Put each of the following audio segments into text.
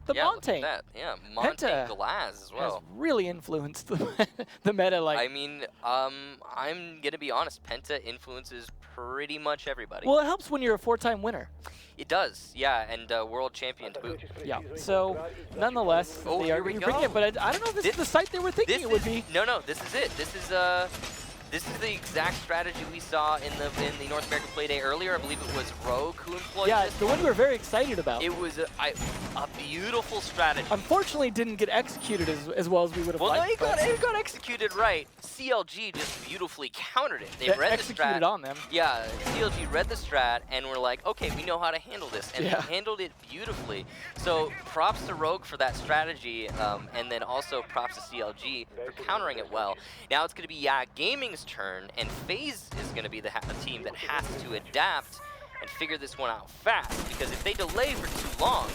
the yeah, Montaigne. look at that. Yeah, Montaigne Penta Glass as well. has really influenced the meta. Like, I mean, I'm gonna be honest. Penta influences pretty much everybody. well, it helps when you're a 4-time winner. It does, yeah, and world champion to boot. Yeah. So, nonetheless, Oh, they here are we bringing go. it. But I don't know if this is the site they were thinking it would be. No, this is it. This is the exact strategy we saw in the North American Play Day earlier. I believe it was Rogue who employed Yeah, this. the one you were very excited about. It was a beautiful strategy. Unfortunately, didn't get executed as well as we would have Well, liked. no, it got executed right. CLG just beautifully countered it. They read the executed strat. on them. Yeah, CLG read the strat and were like, okay, we know how to handle this. And Yeah. they handled it beautifully. So props to Rogue for that strategy, and then also props to CLG for countering it well. Now it's going to be Gaming's turn, and FaZe is going to be the team that has to adapt and figure this one out fast, because if they delay for too long,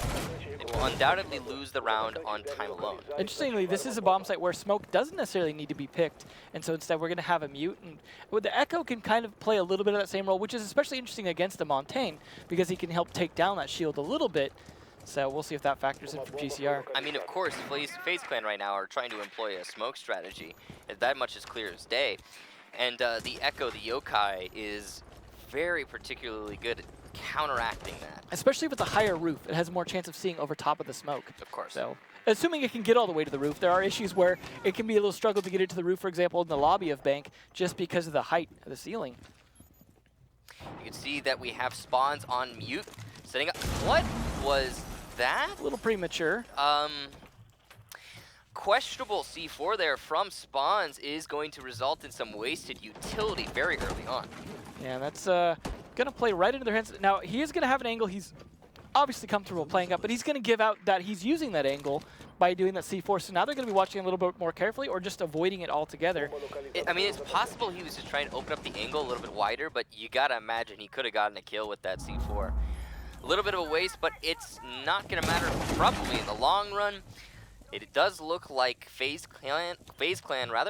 they will undoubtedly lose the round on time alone. Interestingly, this is a bomb site where smoke doesn't necessarily need to be picked, and so instead we're going to have a mute. And the Echo can kind of play a little bit of that same role, which is especially interesting against the Montaigne, because he can help take down that shield a little bit. So we'll see if that factors in for GCR. I mean, of course, FaZe Clan right now are trying to employ a smoke strategy. That much is clear as day. And the Echo, the Yokai, is very particularly good at counteracting that. Especially with the higher roof, it has more chance of seeing over top of the smoke. Of course. So, assuming it can get all the way to the roof, there are issues where it can be a little struggle to get it to the roof, for example, in the lobby of Bank, just because of the height of the ceiling. You can see that we have spawns on mute, setting up. What was that? A little premature. Questionable C4 there from spawns is going to result in some wasted utility very early on. Yeah, that's going to play right into their hands. Now, he is going to have an angle he's obviously comfortable playing up, but he's going to give out that he's using that angle by doing that C4. So now they're going to be watching a little bit more carefully or just avoiding it altogether. I mean, it's possible he was just trying to open up the angle a little bit wider, but you got to imagine he could have gotten a kill with that C4. A little bit of a waste, but it's not going to matter probably in the long run. It does look like FaZe Clan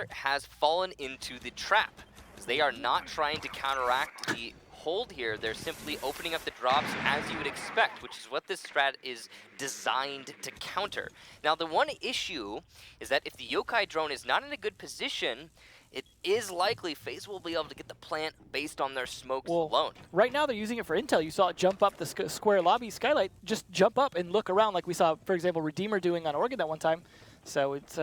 has fallen into the trap, because they are not trying to counteract the hold here. They're simply opening up the drops as you would expect, which is what this strat is designed to counter. Now, the one issue is that if the Yokai drone is not in a good position, it is likely FaZe will be able to get the plant based on their smokes alone. Right now they're using it for intel. You saw it jump up the square lobby skylight, just jump up and look around like we saw, for example, Redeemer doing on Oregon that one time. So it's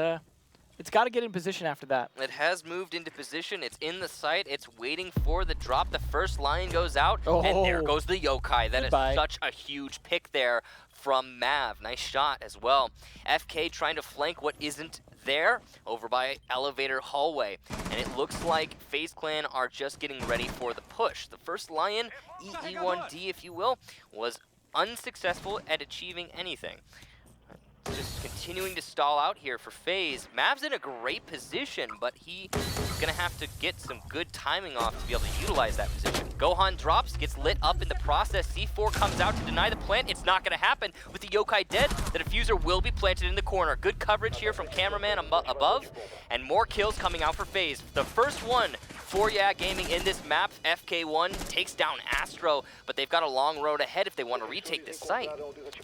got to get in position after that. It has moved into position. It's in the site. It's waiting for the drop. The first line goes out, and there goes the Yokai. That is such a huge pick there from Mav. Nice shot as well. FK trying to flank what isn't there over by elevator hallway, and it looks like FaZe Clan are just getting ready for the push. The first Lion, EE1D if you will, was unsuccessful at achieving anything. Just continuing to stall out here for FaZe. Mav's in a great position, but he's gonna have to get some good timing off to be able to utilize that position. Gohan drops, gets lit up in the process. C4 comes out to deny the plant. It's not gonna happen. With the Yokai dead, the diffuser will be planted in the corner. Good coverage here from cameraman above, and more kills coming out for FaZe. The first one for Gaming in this map. FK1 takes down Astro, but they've got a long road ahead if they want to retake this site.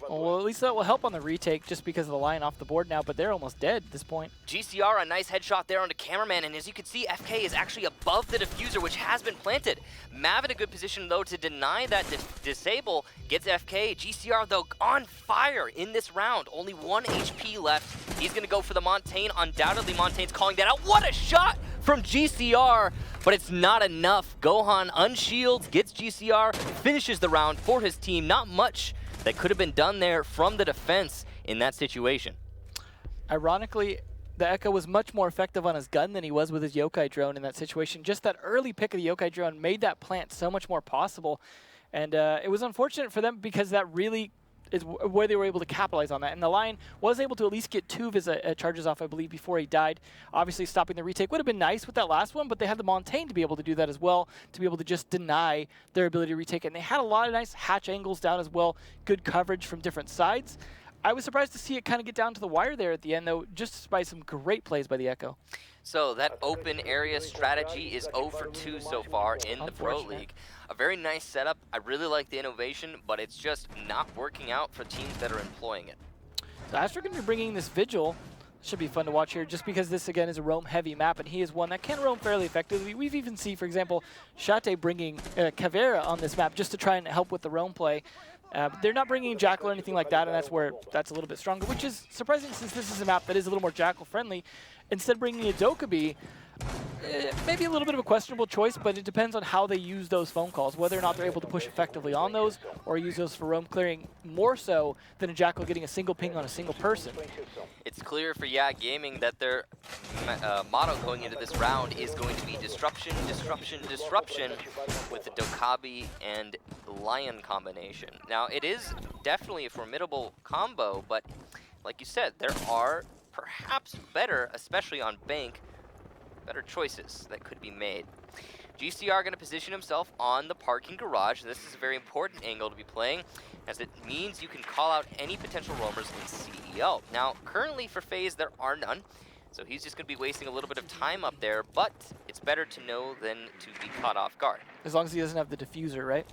Well, at least that will help on the retake just because of the line off the board now, but they're almost dead at this point. GCR, a nice headshot there onto cameraman, and as you can see, FK is actually above the diffuser, which has been planted. Mav in a good position, though, to deny that disable, gets FK. GCR, though, on fire in this round. Only 1 HP left. He's going to go for the Montaigne. Undoubtedly, Montaigne's calling that out. What a shot from GCR, but it's not enough. Gohan unshields, gets GCR, finishes the round for his team. Not much that could have been done there from the defense in that situation. Ironically, the Echo was much more effective on his gun than he was with his Yokai drone in that situation. Just that early pick of the Yokai drone made that plant so much more possible. And it was unfortunate for them because that really is where they were able to capitalize on that. And the Lion was able to at least get 2 of his charges off, I believe, before he died. Obviously, stopping the retake would have been nice with that last one, but they had the Montaigne to be able to do that as well, to be able to just deny their ability to retake it. And they had a lot of nice hatch angles down as well, good coverage from different sides. I was surprised to see it kind of get down to the wire there at the end, though, just by some great plays by the Echo. So that open area strategy is 0 for 2 so far in the Pro League. A very nice setup. I really like the innovation, but it's just not working out for teams that are employing it. So Astra going to be bringing this Vigil. Should be fun to watch here, just because this, again, is a roam-heavy map, and he is one that can roam fairly effectively. We've even seen, for example, Shate bringing Caveira on this map just to try and help with the roam play. But they're not bringing Jackal or anything like that, and that's a little bit stronger, which is surprising since this is a map that is a little more Jackal-friendly. Instead, bringing a Dokkaebi, maybe a little bit of a questionable choice, but it depends on how they use those phone calls, whether or not they're able to push effectively on those or use those for roam clearing more so than a Jackal getting a single ping on a single person. It's clear for YA Gaming that their motto going into this round is going to be disruption, disruption, disruption with the Dokkaebi and Lion combination. Now, it is definitely a formidable combo, but like you said, there are perhaps better, especially on Bank, better choices that could be made. GCR going to position himself on the parking garage. This is a very important angle to be playing, as it means you can call out any potential roamers in CEO. Now, currently for FaZe, there are none, so he's just going to be wasting a little bit of time up there, but it's better to know than to be caught off guard. As long as he doesn't have the diffuser, right?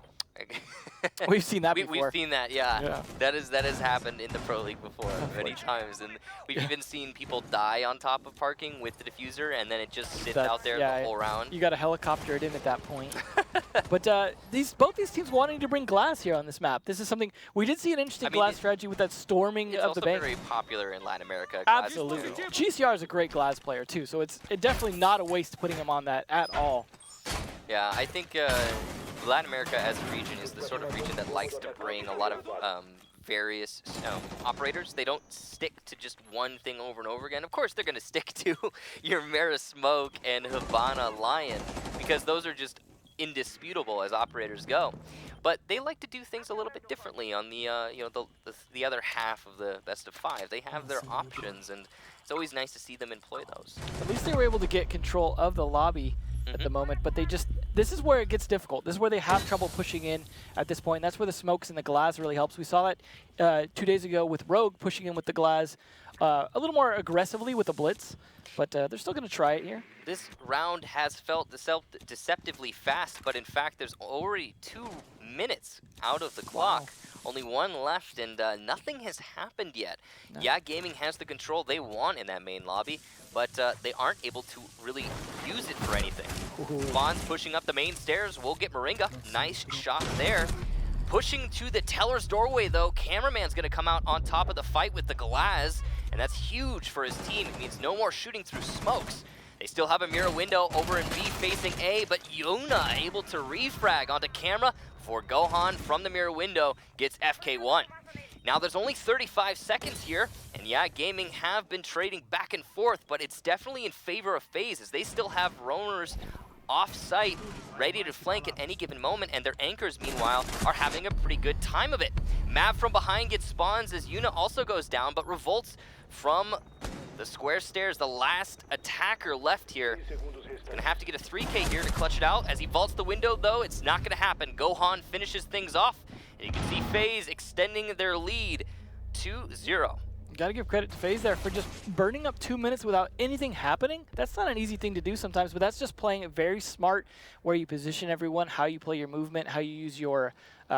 We've seen that before. We've seen that, yeah. That has happened in the Pro League before many times, and we've even seen people die on top of parking with the diffuser, and then it just sits out there the whole round. You got to helicopter it in at that point. But both these teams wanting to bring glass here on this map. This is something we did see an interesting glass strategy with that storming of the bank. It's also very popular in Latin America. Absolutely. GCR is a great glass player too, so it's definitely not a waste putting him on that at all. Yeah, I think Latin America as a region is the sort of region that likes to bring a lot of various operators. They don't stick to just one thing over and over again. Of course, they're going to stick to your Mara Smoke and Habana Lion, because those are just indisputable as operators go. But they like to do things a little bit differently on the the other half of the best of 5. They have their options, and it's always nice to see them employ those. At least they were able to get control of the lobby at the moment, but this is where it gets difficult. This is where they have trouble pushing in at this point. That's where the smokes and the glass really helps. We saw that 2 days ago with Rogue pushing in with the glass a little more aggressively with the blitz, but they're still going to try it here. This round has felt deceptively fast, but in fact there's already 2 minutes out of the clock. Wow. Only 1 left, and nothing has happened yet. No. Yeah, Gaming has the control they want in that main lobby, but they aren't able to really use it for anything. Bond's pushing up the main stairs. We'll get Moringa. Nice shot there. Pushing to the teller's doorway, though. Cameraman's going to come out on top of the fight with the glass, and that's huge for his team. It means no more shooting through smokes. They still have a mirror window over in B facing A, but Yona able to refrag onto camera before Gohan from the mirror window gets FK1. Now there's only 35 seconds here, and yeah, Gaming have been trading back and forth, but it's definitely in favor of FaZe, as they still have roamers off-site, ready to flank at any given moment, and their anchors, meanwhile, are having a pretty good time of it. Mav from behind gets spawns as Yuna also goes down, but revolts from the square stairs. The last attacker left here. Gonna have to get a 3K here to clutch it out. As he vaults the window, though, it's not gonna happen. Gohan finishes things off, and you can see FaZe extending their lead to 0. Gotta give credit to FaZe there for just burning up 2 minutes without anything happening. That's not an easy thing to do sometimes, but that's just playing it very smart, where you position everyone, how you play your movement, how you use your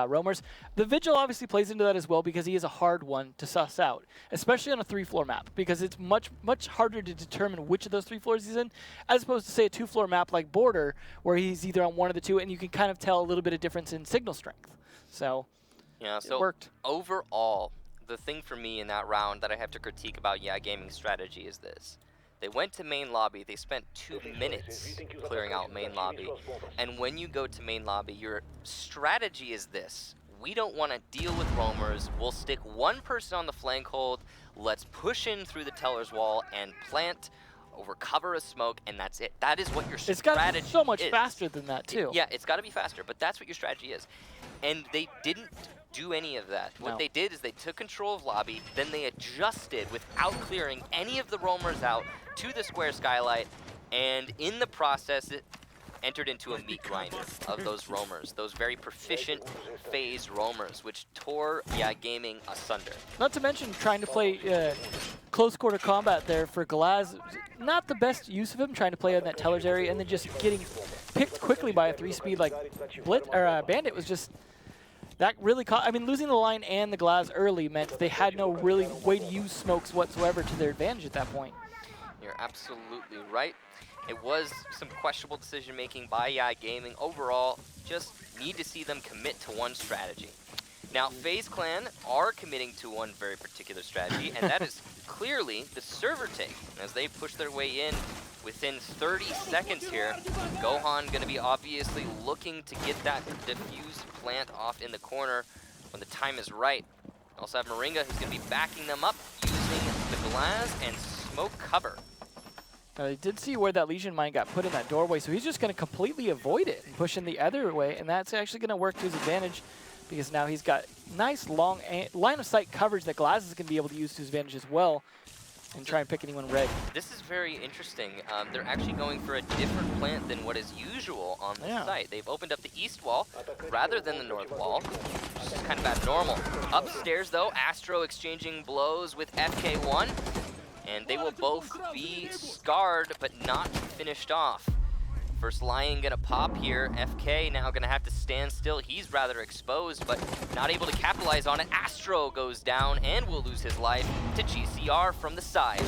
roamers. The Vigil obviously plays into that as well, because he is a hard one to suss out, especially on a 3-floor map, because it's much harder to determine which of those 3 floors he's in, as opposed to, say, a 2-floor map like Border, where he's either on one of the 2, and you can kind of tell a little bit of difference in signal strength. So, yeah, so it worked. Overall, the thing for me in that round that I have to critique about Yeah Gaming's strategy is this. They went to main lobby, they spent 2 minutes clearing out main lobby, and when you go to main lobby, your strategy is this. We don't want to deal with roamers, we'll stick 1 person on the flank hold, let's push in through the teller's wall and plant over cover of smoke, and that's it. That is what your strategy is. It's got to be so much faster than that, too. Yeah, it's got to be faster, but that's what your strategy is. And they didn't do any of that. What they did is they took control of lobby, then they adjusted without clearing any of the roamers out to the square skylight, and in the process it entered into a meat grinder of those roamers, those very proficient FaZe roamers, which tore Yeah Gaming asunder. Not to mention trying to play close quarter combat there for Galaz. Not the best use of him, trying to play in that teller's area, and then just getting picked quickly by a 3-speed like Bandit was just that really caught. I mean, losing the line and the glass early meant they had no really way to use smokes whatsoever to their advantage at that point. You're absolutely right. It was some questionable decision making by YA Gaming. Overall, just need to see them commit to one strategy. Now, FaZe Clan are committing to one very particular strategy, and that is clearly the server take. As they push their way in within 30 seconds here, Gohan going to be obviously looking to get that diffuse plant off in the corner when the time is right. Also have Moringa, who's going to be backing them up using the glass and smoke cover. They did see where that Legion Mine got put in that doorway, so he's just going to completely avoid it and push in the other way, and that's actually going to work to his advantage because now he's got nice long line of sight coverage that Glass is going to be able to use to his advantage as well and try and pick anyone red. This is very interesting. They're actually going for a different plant than what is usual on the site. They've opened up the east wall rather than the north wall, which is kind of abnormal. Upstairs, though, Astro exchanging blows with FK1. And they will both be scarred, but not finished off. First Lion gonna pop here. FK now gonna have to stand still. He's rather exposed, but not able to capitalize on it. Astro goes down and will lose his life to GCR from the side.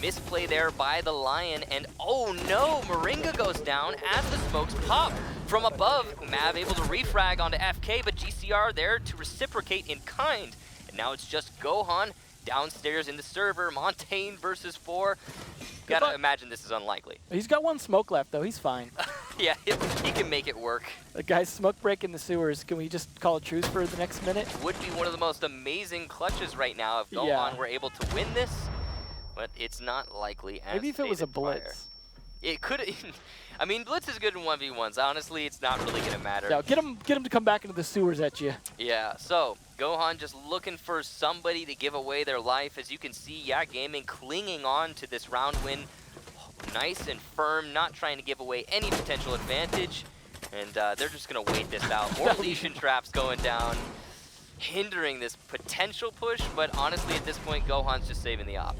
Misplay there by the Lion, and oh no, Moringa goes down as the smokes pop. From above, Mav able to refrag onto FK, but GCR there to reciprocate in kind. And now it's just Gohan downstairs in the server, Montaigne versus 4. Gotta imagine this is unlikely. He's got one smoke left, though. He's fine. Yeah, he can make it work. The guy's smoke break in the sewers. Can we just call a truce for the next minute? Would be one of the most amazing clutches right now if Gohan were able to win this, but it's not likely. As maybe if it was a blitz. It could. I mean, blitz is good in 1v1s. Honestly, it's not really gonna matter. Yeah, get him to come back into the sewers at you. Yeah. So Gohan just looking for somebody to give away their life. As you can see, YA Gaming clinging on to this round win, nice and firm, not trying to give away any potential advantage, and they're just gonna wait this out. More lesion traps going down, hindering this potential push. But honestly, at this point, Gohan's just saving the op.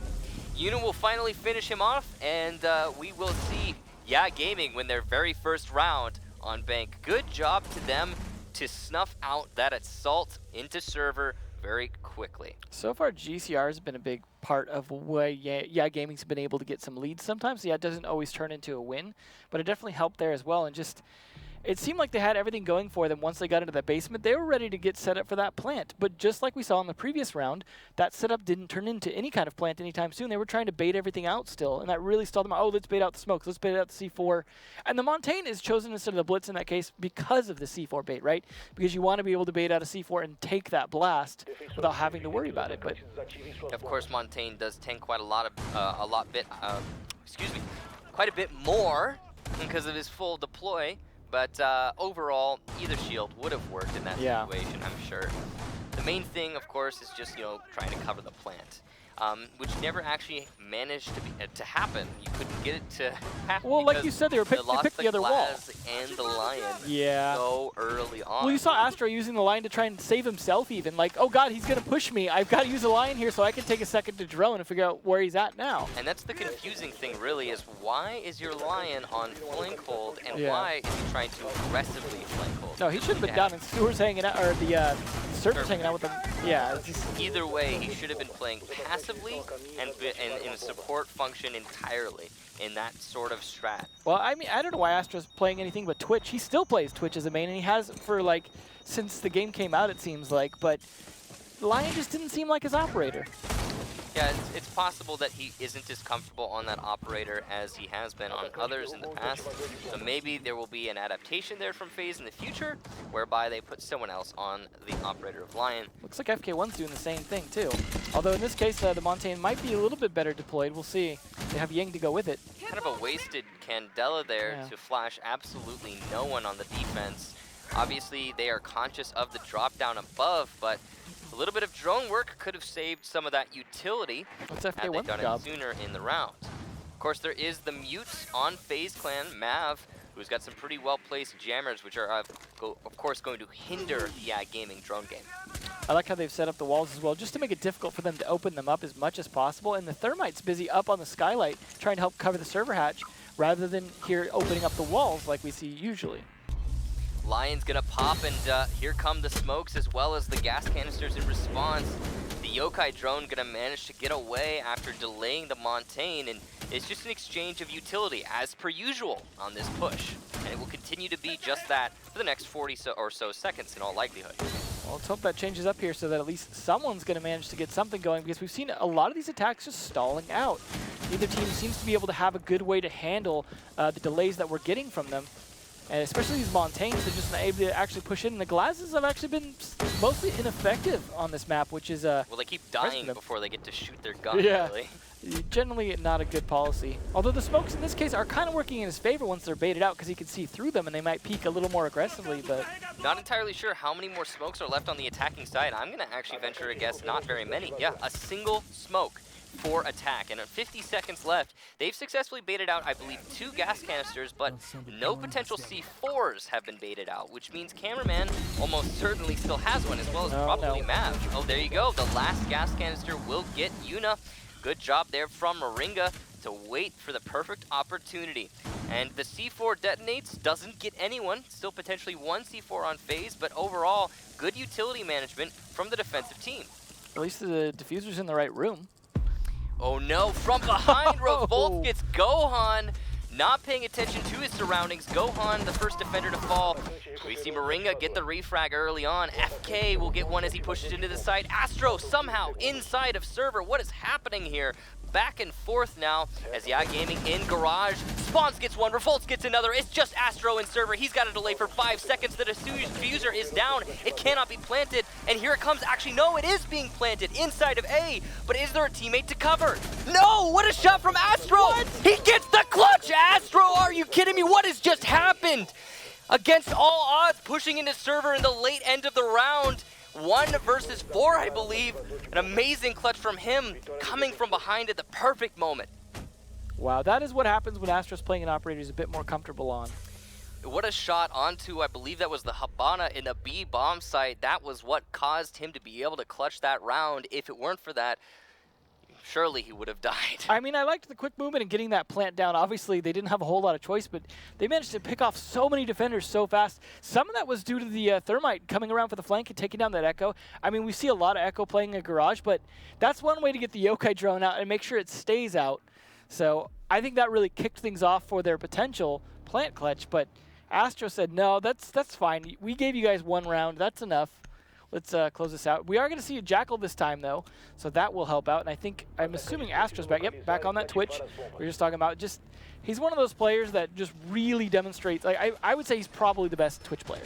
Yuna will finally finish him off, and we will see YA Gaming win their very first round on Bank. Good job to them to snuff out that assault into server very quickly. So far, GCR has been a big part of why YA Gaming's been able to get some leads sometimes. Yeah, it doesn't always turn into a win, but it definitely helped there as well. And just, it seemed like they had everything going for them once they got into that basement. They were ready to get set up for that plant. But just like we saw in the previous round, that setup didn't turn into any kind of plant anytime soon. They were trying to bait everything out still, and that really stalled them out. Oh, let's bait out the smokes. Let's bait out the C4. And the Montaigne is chosen instead of the Blitz in that case because of the C4 bait, right? Because you want to be able to bait out a C4 and take that blast without having to worry about it. But of course, Montaigne does tank quite quite a bit more because of his full deploy. But overall, either shield would have worked in that situation, I'm sure. The main thing, of course, is just, trying to cover the plant, which never actually managed to happen. You couldn't get it to happen. Well, like you said, they picked the other wall. And the Lion so early on. Well, you saw Astro using the Lion to try and save himself even. Like, oh god, he's going to push me. I've got to use a Lion here so I can take a second to drone and figure out where he's at now. And that's the confusing thing, really, is why is your Lion on flank hold, and why is he trying to aggressively flank hold? No, he should have been down in sewers hanging out, or the servers hanging out with him. Yeah. Either way, he should have been playing passively and in a support function entirely in that sort of strat. Well, I mean, I don't know why Astro's playing anything but Twitch. He still plays Twitch as a main, and he has for, like, since the game came out, it seems like, but Lion just didn't seem like his operator. Yeah, it's possible that he isn't as comfortable on that operator as he has been on others in the past. So maybe there will be an adaptation there from FaZe in the future, whereby they put someone else on the operator of Lion. Looks like FK1's doing the same thing too. Although in this case, the Montaigne might be a little bit better deployed. We'll see. They have Ying to go with it. Kind of a wasted Candela there to flash absolutely no one on the defense. Obviously, they are conscious of the drop down above, but a little bit of drone work could have saved some of that utility had they done it sooner in the round. Of course, there is the mute on FaZe Clan, Mav, who's got some pretty well-placed jammers, which are, of course, going to hinder the YA Gaming drone game. I like how they've set up the walls as well, just to make it difficult for them to open them up as much as possible. And the Thermite's busy up on the skylight, trying to help cover the server hatch, rather than here opening up the walls like we see usually. Lion's gonna pop, and here come the smokes as well as the gas canisters in response. The Yokai drone gonna manage to get away after delaying the Montaigne, and it's just an exchange of utility as per usual on this push. And it will continue to be just that for the next 40 or so seconds in all likelihood. Well, let's hope that changes up here so that at least someone's going to manage to get something going, because we've seen a lot of these attacks just stalling out. Neither team seems to be able to have a good way to handle the delays that we're getting from them. And especially these Montaignes, they're just not able to actually push in. And the glasses have actually been mostly ineffective on this map, which is well, they keep dying before they get to shoot their gun, yeah. Really. Generally not a good policy. Although the smokes in this case are kind of working in his favor once they're baited out, because he can see through them and they might peek a little more aggressively, but... Not entirely sure how many more smokes are left on the attacking side. I'm going to actually venture to guess not very many. Yeah, a single smoke for attack. And at 50 seconds left, they've successfully baited out, I believe, 2 gas canisters, but no potential C4s have been baited out, which means Cameraman almost certainly still has one, as well as probably Mav. Oh, there you go. The last gas canister will get Yuna. Good job there from Moringa to wait for the perfect opportunity. And the C4 detonates, doesn't get anyone, still potentially 1 C4 on FaZe, but overall, good utility management from the defensive team. At least the diffuser's in the right room. Oh no, from behind, Revolt gets Gohan, not paying attention to his surroundings. Gohan, the first defender to fall. We see Moringa get the refrag early on. FK will get one as he pushes into the site. Astro somehow inside of server. What is happening here? Back and forth now as Gaming in garage. Spawns gets one, Revolts gets another. It's just Astro in server. He's got a delay for 5 seconds. The diffuser is down. It cannot be planted. And here it comes. Actually, no, it is being planted inside of A. But is there a teammate to cover? No! What a shot from Astro! What? He gets the clutch! Astro, are you kidding me? What has just happened? Against all odds, pushing into server in the late end of the round. 1 versus 4, I believe. An amazing clutch from him, coming from behind at the perfect moment. Wow, that is what happens when Astro's playing an operator he's a bit more comfortable on. What a shot onto, I believe that was the Habana in the B bomb site. That was what caused him to be able to clutch that round. If it weren't for that, surely he would have died. I mean, I liked the quick movement and getting that plant down. Obviously, they didn't have a whole lot of choice, but they managed to pick off so many defenders so fast. Some of that was due to the Thermite coming around for the flank and taking down that Echo. I mean, we see a lot of Echo playing in garage, but that's one way to get the Yokai drone out and make sure it stays out. So I think that really kicked things off for their potential plant clutch, but Astro said, no, that's fine. We gave you guys 1 round. That's enough. Let's close this out. We are going to see a Jackal this time, though, so that will help out. And I'm assuming Astro's back. Yep, back on that Twitch. We were just talking about he's one of those players that just really demonstrates. Like I would say he's probably the best Twitch player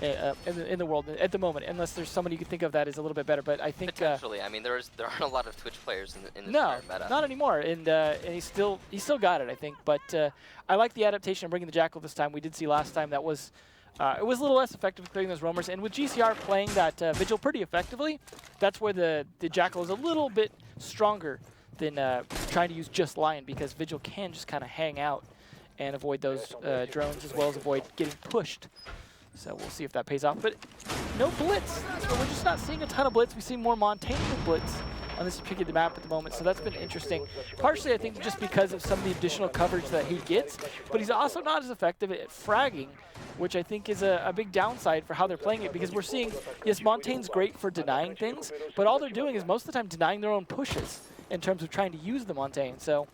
in the world at the moment, unless there's somebody you could think of that is a little bit better. But I think potentially. I mean, there aren't a lot of Twitch players in the meta. Not anymore. And he's still got it, I think. But I like the adaptation of bringing the Jackal this time. We did see last time that was. It was a little less effective clearing those roamers, and with GCR playing that Vigil pretty effectively, that's where the Jackal is a little bit stronger than trying to use just Lion, because Vigil can just kind of hang out and avoid those drones, as well as avoid getting pushed. So we'll see if that pays off, but no Blitz. So we're just not seeing a ton of Blitz. We see more Montaigne than Blitz on this particular map at the moment, so that's been interesting. Partially, I think, just because of some of the additional coverage that he gets, but he's also not as effective at fragging, which I think is a big downside for how they're playing it, because we're seeing, yes, Montaigne's great for denying things, but all they're doing is most of the time denying their own pushes in terms of trying to use the Montaigne. So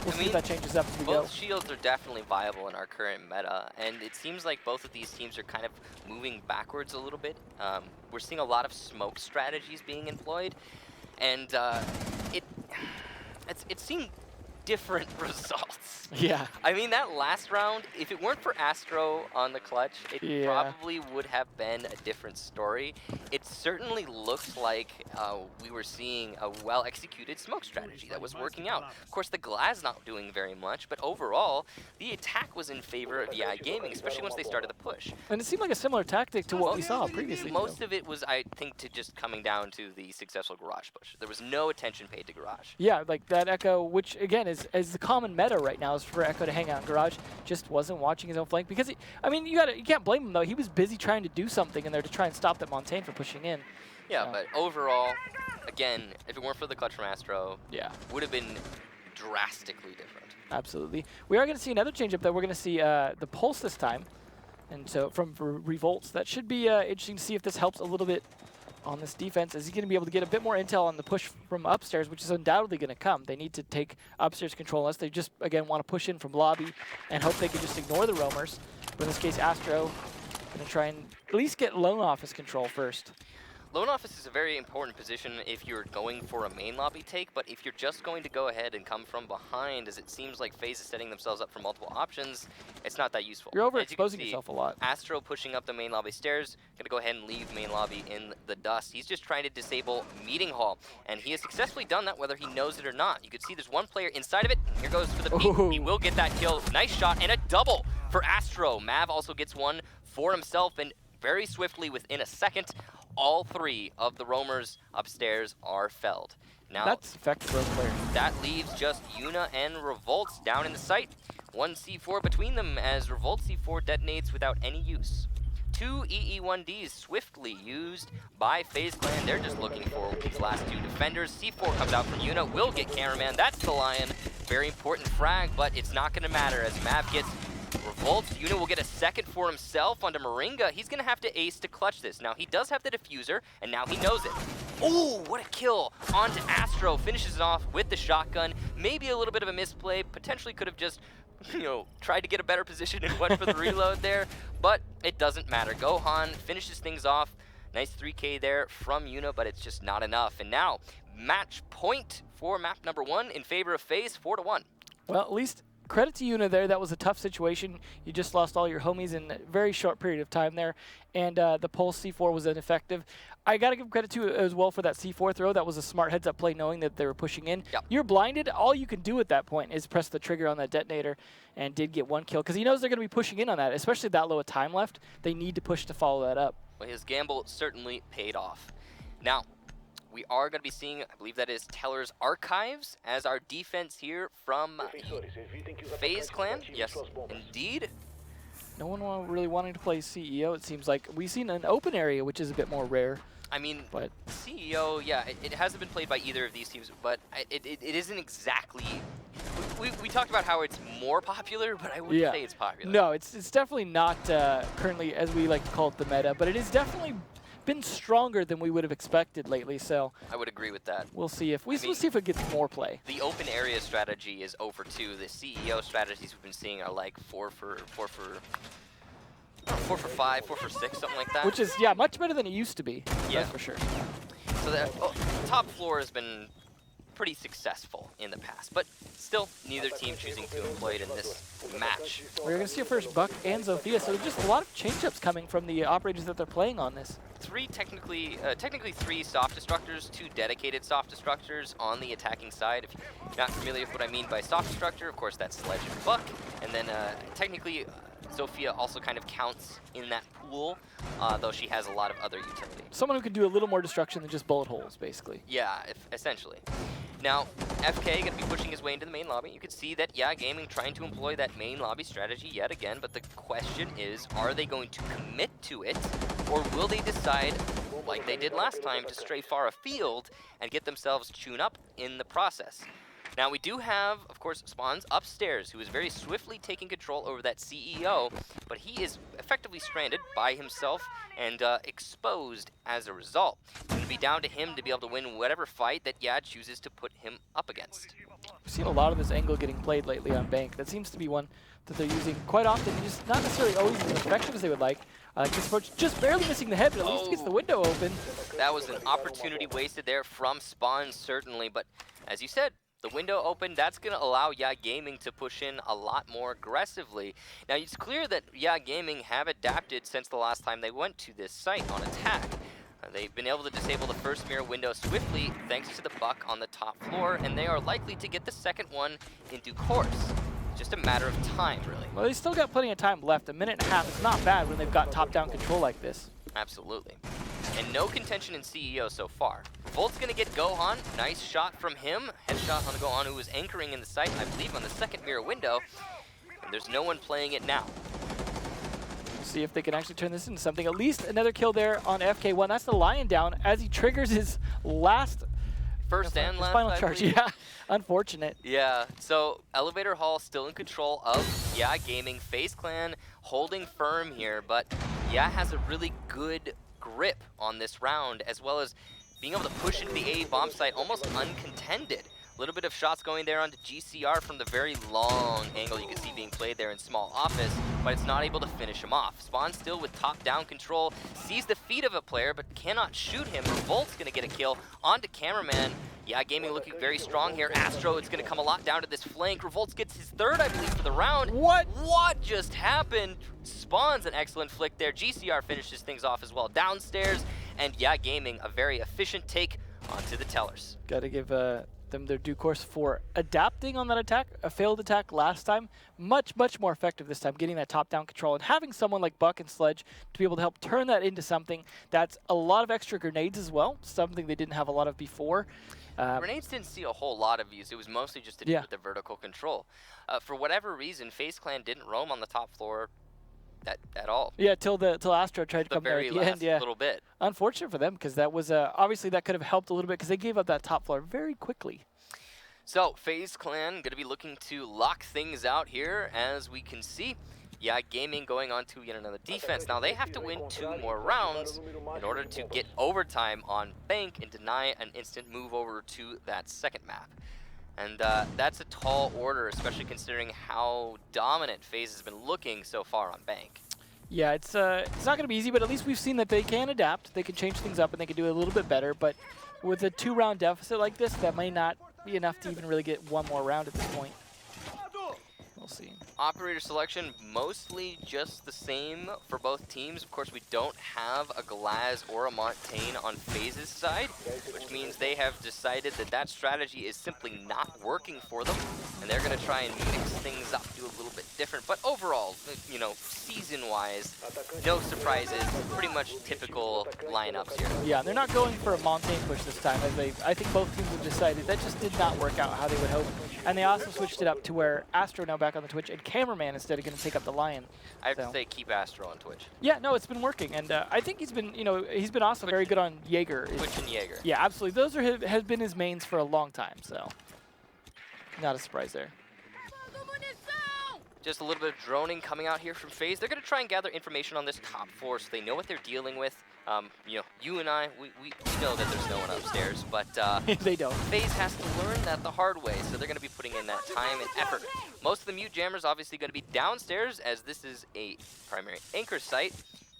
we'll see if that changes up as we go. Both shields are definitely viable in our current meta, and it seems like both of these teams are kind of moving backwards a little bit. We're seeing a lot of smoke strategies being employed, and it seemed different results. Yeah. I mean, that last round, if it weren't for Astro on the clutch, it probably would have been a different story. It certainly looked like we were seeing a well-executed smoke strategy that was working out. Of course, the Glass not doing very much, but overall, the attack was in favor of Gaming, especially once they started the push. And it seemed like a similar tactic to what we saw previously. Most of it was, I think, to just coming down to the successful garage push. There was no attention paid to garage. Yeah, like that Echo, which again is the common meta right now, is for Echo to hang out in garage. Just wasn't watching his own flank, because I mean, you can't blame him though. He was busy trying to do something in there to try and stop that Montaigne from pushing in. Yeah, but overall, again, if it weren't for the clutch from Astro, would have been drastically different. Absolutely. We are going to see another change up though. We're going to see the Pulse this time. And so for Revolts, that should be interesting to see if this helps a little bit on this defense. Is he going to be able to get a bit more intel on the push from upstairs, which is undoubtedly going to come. They need to take upstairs control unless they just, again, want to push in from lobby and hope they can just ignore the roamers. But in this case, Astro going to try and at least get lone office control first. Lone office is a very important position if you're going for a main lobby take, but if you're just going to go ahead and come from behind, as it seems like FaZe is setting themselves up for multiple options, it's not that useful. You're overexposing yourself a lot. Astro pushing up the main lobby stairs, gonna go ahead and leave main lobby in the dust. He's just trying to disable meeting hall, and he has successfully done that whether he knows it or not. You can see there's one player inside of it, and here goes for the peek. He will get that kill. Nice shot, and a double for Astro. Mav also gets one for himself, and very swiftly within a second, all three of the roamers upstairs are felled. Now, that's effective for a player. That leaves just Yuna and Revolts down in the site. One C4 between them as Revolt C4 detonates without any use. Two EE1Ds swiftly used by FaZe Clan. They're just looking for these last two defenders. C4 comes out from Yuna, will get cameraman. That's the Lion. Very important frag, but it's not going to matter as Mav gets Revolt. Yuna will get a second for himself onto Moringa. He's going to have to ace to clutch this. Now, he does have the diffuser, and now he knows it. Oh, what a kill onto Astro. Finishes it off with the shotgun. Maybe a little bit of a misplay. Potentially could have just, tried to get a better position and went for the reload there. But it doesn't matter. Gohan finishes things off. Nice 3K there from Yuna, but it's just not enough. And now, match point for map number 1 in favor of FaZe, 4-1. Well, at least credit to Yuna there. That was a tough situation. You just lost all your homies in a very short period of time there, and the pulse C4 was ineffective. I got to give credit to as well for that C4 throw. That was a smart heads-up play knowing that they were pushing in. Yep. You're blinded. All you can do at that point is press the trigger on that detonator, and did get one kill because he knows they're going to be pushing in on that, especially that low of time left. They need to push to follow that up. Well, his gamble certainly paid off. Now, we are going to be seeing, I believe that is Teller's Archives as our defense here from FaZe Clan. Yes, indeed. No one really wanting to play CEO, it seems like. We've seen an open area, which is a bit more rare. I mean, but CEO, yeah, it hasn't been played by either of these teams, but it isn't exactly... We talked about how it's more popular, but I wouldn't say it's popular. No, it's definitely not currently, as we like to call it, the meta, but it is definitely been stronger than we would have expected lately, so I would agree with that. We'll see if we'll see if it gets more play. The open area strategy is over too. The CEO strategies we've been seeing are like 4 for 5, 4 for 6, something like that. Which is much better than it used to be. Yeah, that's for sure. So the top floor has been pretty successful in the past, but still neither team choosing to employ it in this match. We're going to see a first Buck and Zofia, so there's just a lot of change-ups coming from the operators that they're playing on this. Technically 3 soft destructors, 2 dedicated soft destructors on the attacking side. If you're not familiar with what I mean by soft destructor, of course that's Sledge and Buck, and then technically Zofia also kind of counts in that pool, though she has a lot of other utility. Someone who can do a little more destruction than just bullet holes, basically. Yeah, essentially. Now, FK going to be pushing his way into the main lobby. You can see that, Gaming trying to employ that main lobby strategy yet again, but the question is, are they going to commit to it, or will they decide, like they did last time, to stray far afield and get themselves tuned up in the process? Now, we do have, of course, Spawns upstairs, who is very swiftly taking control over that CEO, but he is effectively stranded by himself and exposed as a result. It's going to be down to him to be able to win whatever fight that Yad chooses to put him up against. We've seen a lot of this angle getting played lately on Bank. That seems to be one that they're using quite often, just not necessarily always as effective as they would like. This approach just barely missing the head, but at least gets the window open. That was an opportunity wasted there from Spawn, certainly, but as you said, the window open, that's going to allow Gaming to push in a lot more aggressively. Now, it's clear that Gaming have adapted since the last time they went to this site on attack. They've been able to disable the first mirror window swiftly thanks to the Buck on the top floor, and they are likely to get the second one in due course. Just a matter of time, really. Well, they still got plenty of time left. A minute and a half is not bad when they've got top-down control like this. Absolutely. And no contention in CEO so far. Volt's going to get Gohan. Nice shot from him. Headshot on the Gohan, who was anchoring in the site, I believe, on the second mirror window. And there's no one playing it now. See if they can actually turn this into something. At least another kill there on FK1. That's the Lion down as he triggers his last... First and last, final charge, yeah. Unfortunate. Yeah, so Elevator Hall still in control of Gaming. FaZe Clan holding firm here, but yeah, has a really good grip on this round, as well as being able to push into the A bomb site almost uncontended. A little bit of shots going there onto GCR from the very long angle you can see being played there in small office, but it's not able to finish him off. Spawn still with top-down control, sees the feet of a player, but cannot shoot him. Revolt's gonna get a kill onto Cameraman. Yeah, Gaming looking very strong here. Astro, it's gonna come a lot down to this flank. Revolts gets his third, I believe, for the round. What just happened? Spawn's an excellent flick there. GCR finishes things off as well downstairs, and yeah, Gaming, a very efficient take onto the Tellers. Gotta give them their due course for adapting on that attack. A failed attack last time, much more effective this time, getting that top-down control and having someone like Buck and Sledge to be able to help turn that into something that's a lot of extra grenades as well, something they didn't have a lot of before. Grenades didn't see a whole lot of use. It was mostly just to do with the vertical control. For whatever reason, FaZe Clan didn't roam on the top floor at all. Yeah, till Astro tried to come there at the end. Yeah, little bit. Unfortunate for them, because that was obviously that could have helped a little bit, because they gave up that top floor very quickly. So FaZe Clan going to be looking to lock things out here, as we can see. Yeah, Gaming going on to yet another defense. Now they have to win 2 more rounds in order to get overtime on Bank and deny an instant move over to that second map. And that's a tall order, especially considering how dominant FaZe has been looking so far on Bank. Yeah, it's not going to be easy, but at least we've seen that they can adapt. They can change things up, and they can do it a little bit better. But with a 2-round deficit like this, that may not be enough to even really get 1 more round at this point. We'll see. Operator selection mostly just the same for both teams. Of course, we don't have a Glaz or a Montaigne on FaZe's side, which means they have decided that that strategy is simply not working for them, and they're going to try and mix things up, do a little bit different. But overall, you know, season-wise, no surprises, pretty much typical lineups here. Yeah, they're not going for a Montaigne push this time, as I think both teams have decided that just did not work out how they would hope. And they also switched it up to where Astro now back on the Twitch and Cameraman instead of going to take up the Lion. I have to say, keep Astro on Twitch. Yeah, no, it's been working, and I think he's been, he's been also very good on Jaeger. Twitch and Jaeger. Yeah, absolutely. Those have been his mains for a long time, so not a surprise there. Just a little bit of droning coming out here from FaZe. They're going to try and gather information on this top floor so they know what they're dealing with. You and I, we know that there's no one upstairs, but they don't. FaZe has to learn that the hard way, so they're going to be putting in that time and effort. Most of the mute jammers obviously going to be downstairs, as this is a primary anchor site.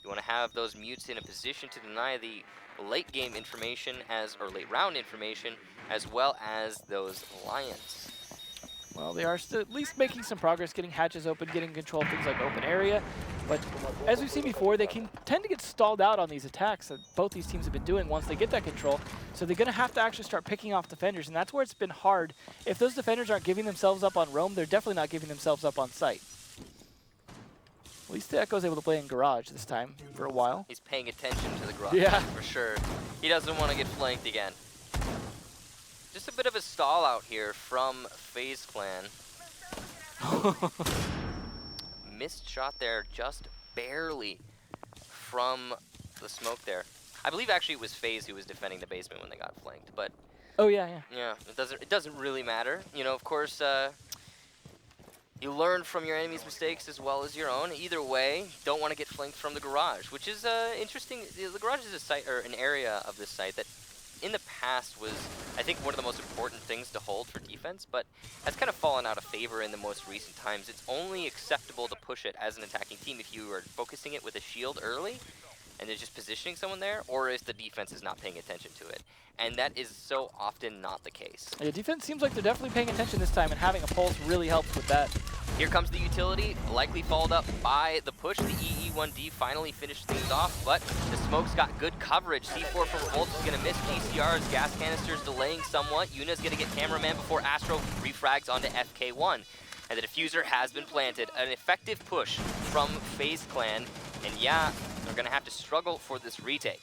You want to have those mutes in a position to deny the late game information or late round information, as well as those Lions. Well, they are still at least making some progress, getting hatches open, getting control of things like open area. But as we've seen before, they can tend to get stalled out on these attacks that both these teams have been doing once they get that control. So they're going to have to actually start picking off defenders, and that's where it's been hard. If those defenders aren't giving themselves up on roam, they're definitely not giving themselves up on site. At least the Echo's able to play in garage this time for a while. He's paying attention to the garage, yeah, for sure. He doesn't want to get flanked again. Just a bit of a stall out here from FaZe Clan. Missed shot there just barely from the smoke there. I believe actually it was FaZe who was defending the basement when they got flanked, but oh yeah. Yeah, it doesn't really matter. Of course, you learn from your enemy's mistakes as well as your own. Either way, don't want to get flanked from the garage, which is interesting. The garage is a site, or an area of this site that in the past was, I think, one of the most important things to hold for defense, but has kind of fallen out of favor in the most recent times. It's only acceptable to push it as an attacking team if you are focusing it with a shield early and then just positioning someone there, or if the defense is not paying attention to it. And that is so often not the case. Yeah, defense seems like they're definitely paying attention this time, and having a pulse really helps with that. Here comes the utility, likely followed up by the push. The EE1D finally finished things off, but the smoke's got good coverage. C4 from Revolt is going to miss GCR's gas canisters, delaying somewhat. Yuna's going to get Cameraman before Astro refrags onto FK1. And the diffuser has been planted. An effective push from FaZe Clan, and yeah, they're going to have to struggle for this retake.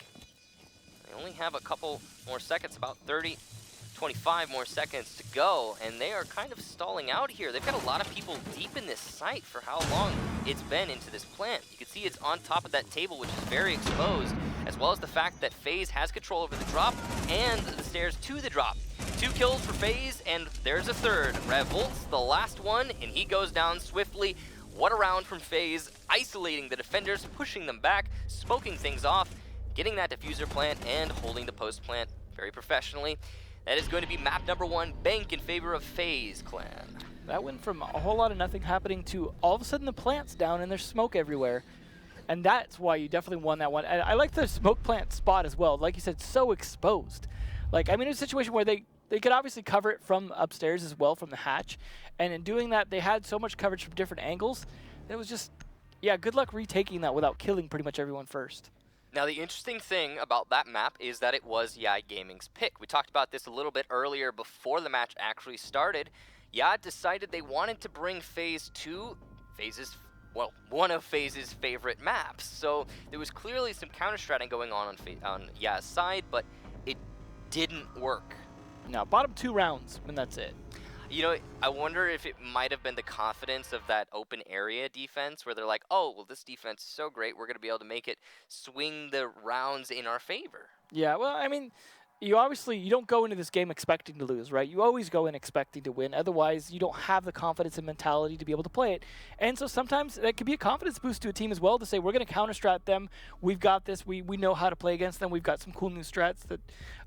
They only have a couple more seconds, about 25 more seconds to go, and they are kind of stalling out here. They've got a lot of people deep in this site for how long it's been into this plant. You can see it's on top of that table, which is very exposed, as well as the fact that FaZe has control over the drop and the stairs to the drop. 2 kills for FaZe, and there's a third. Revolt's the last one, and he goes down swiftly. what a round from FaZe, isolating the defenders, pushing them back, smoking things off, getting that diffuser plant, and holding the post plant very professionally. That is going to be map number 1, Bank in favor of FaZe Clan. That went from a whole lot of nothing happening to all of a sudden the plant's down and there's smoke everywhere. And that's why you definitely won that one. And I like the smoke plant spot as well. Like you said, so exposed. Like, I mean, it's a situation where they could obviously cover it from upstairs as well, from the hatch. And in doing that, they had so much coverage from different angles. It was just, yeah, good luck retaking that without killing pretty much everyone first. Now, the interesting thing about that map is that it was Yai Gaming's pick. We talked about this a little bit earlier before the match actually started. Yai decided they wanted to bring FaZe to FaZe's, well, one of FaZe's favorite maps. So there was clearly some counter-stratting going on Yai's side, but it didn't work. No, bottom 2 rounds, and that's it. You know, I wonder if it might have been the confidence of that open area defense where they're like, oh, well, this defense is so great, we're going to be able to make it swing the rounds in our favor. Yeah, well, I mean, you don't go into this game expecting to lose, right? You always go in expecting to win. Otherwise, you don't have the confidence and mentality to be able to play it. And so sometimes that could be a confidence boost to a team as well to say, we're going to counter-strat them. We've got this. We know how to play against them. We've got some cool new strats that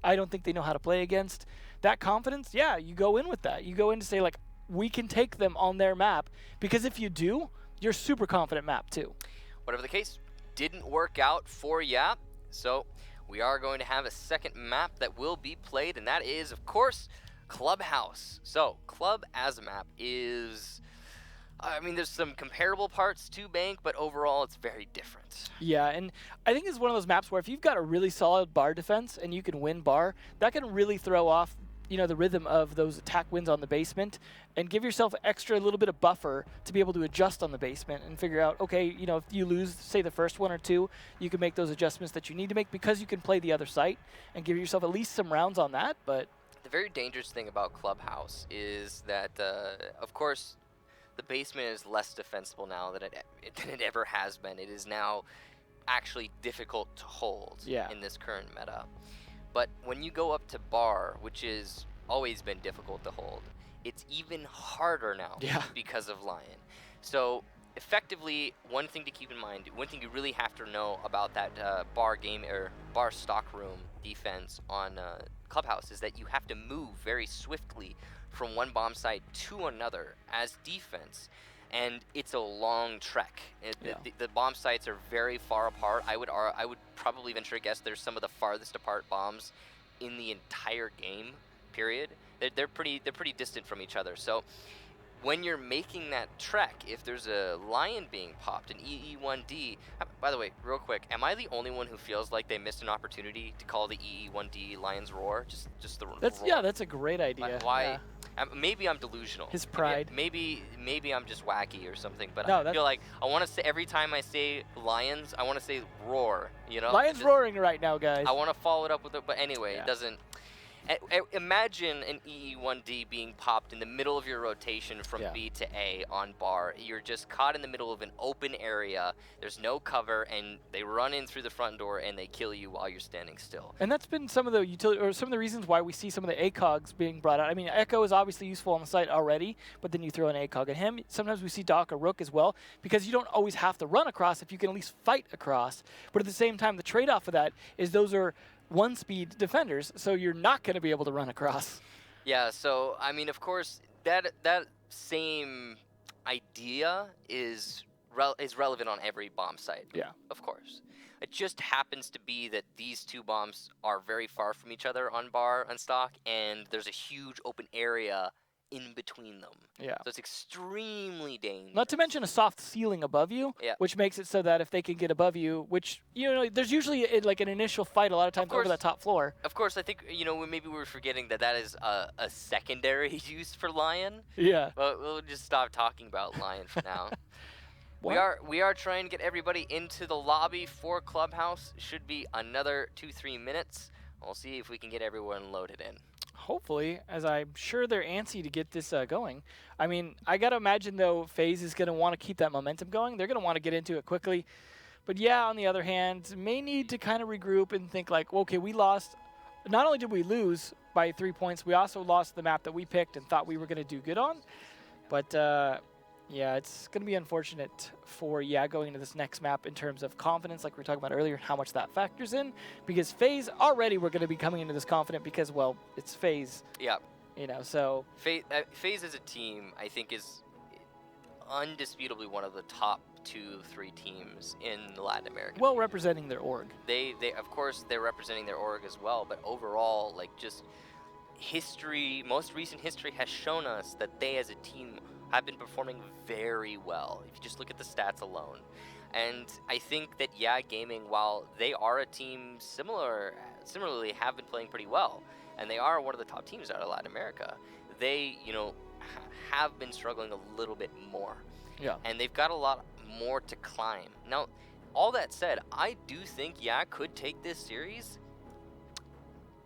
I don't think they know how to play against. That confidence, yeah, you go in with that. You go in to say, like, we can take them on their map. Because if you do, you're super confident map too. Whatever the case, didn't work out for Yap. So we are going to have a second map that will be played, and that is, of course, Clubhouse. So Club as a map is, I mean, there's some comparable parts to Bank, but overall it's very different. Yeah, and I think it's one of those maps where if you've got a really solid bar defense and you can win bar, that can really throw off, you know, the rhythm of those attack wins on the basement and give yourself extra little bit of buffer to be able to adjust on the basement and figure out, okay, you know, if you lose, say, the first 1 or 2, you can make those adjustments that you need to make because you can play the other site and give yourself at least some rounds on that. But the very dangerous thing about Clubhouse is that, of course, the basement is less defensible now than it ever has been. It is now actually difficult to hold in this current meta. But when you go up to bar, which has always been difficult to hold, it's even harder now because of Lion. So effectively, one thing to keep in mind, one thing you really have to know about that bar stock room defense on Clubhouse is that you have to move very swiftly from one bomb site to another as defense. And it's a long trek. The bomb sites are very far apart. I would probably venture a guess there's some of the farthest apart bombs in the entire game. Period. They're pretty distant from each other. So when you're making that trek, if there's a Lion being popped, an EE1D. By the way, real quick, am I the only one who feels like they missed an opportunity to call the EE1D Lion's Roar? Just the roar. Yeah, that's a great idea. Why? Yeah. Maybe I'm delusional. His pride. Maybe I'm just wacky or something. But no, I feel like I want to say every time I say Lions, I want to say roar. You know. Lions roaring right now, guys. I want to follow it up with it, but anyway, it doesn't. Imagine an EE1D being popped in the middle of your rotation from B to A on bar. You're just caught in the middle of an open area. There's no cover, and they run in through the front door and they kill you while you're standing still. And that's been some of the some of the reasons why we see some of the ACOGs being brought out. I mean, Echo is obviously useful on the site already, but then you throw an ACOG at him. Sometimes we see Doc or Rook as well, because you don't always have to run across if you can at least fight across. But at the same time, the trade-off of that is those are one-speed defenders, so you're not going to be able to run across. Yeah, so, I mean, of course, that same idea is relevant on every bomb site. Yeah. Of course. It just happens to be that these two bombs are very far from each other on bar and stock, and there's a huge open area in between them. Yeah. So it's extremely dangerous. Not to mention a soft ceiling above you, which makes it so that if they can get above you, which, you know, there's usually like an initial fight a lot of times over that top floor. Of course, I think, you know, maybe we were forgetting that is a secondary use for Lion. Yeah. But we'll just stop talking about Lion for now. We are trying to get everybody into the lobby for Clubhouse. Should be another 2-3 minutes. We'll see if we can get everyone loaded in. Hopefully, as I'm sure they're antsy to get this going. I mean, I got to imagine, though, FaZe is going to want to keep that momentum going. They're going to want to get into it quickly. But, yeah, on the other hand, may need to kind of regroup and think like, well, okay, we lost. Not only did we lose by 3 points, we also lost the map that we picked and thought we were going to do good on. But Yeah, it's going to be unfortunate for going into this next map in terms of confidence, like we were talking about earlier, how much that factors in. Because FaZe already we're going to be coming into this confident because, well, it's FaZe. Yeah. You know, so FaZe as a team, I think, is undisputably one of the top 2-3 teams in Latin America. Well, representing their org. They of course they're representing their org as well, but overall, like, just history, most recent history has shown us that they as a team have been performing very well, if you just look at the stats alone. And I think that Gaming, while they are a team similarly have been playing pretty well, and they are one of the top teams out of Latin America, they, you know, have been struggling a little bit more. Yeah. And they've got a lot more to climb. Now, all that said, I do think could take this series.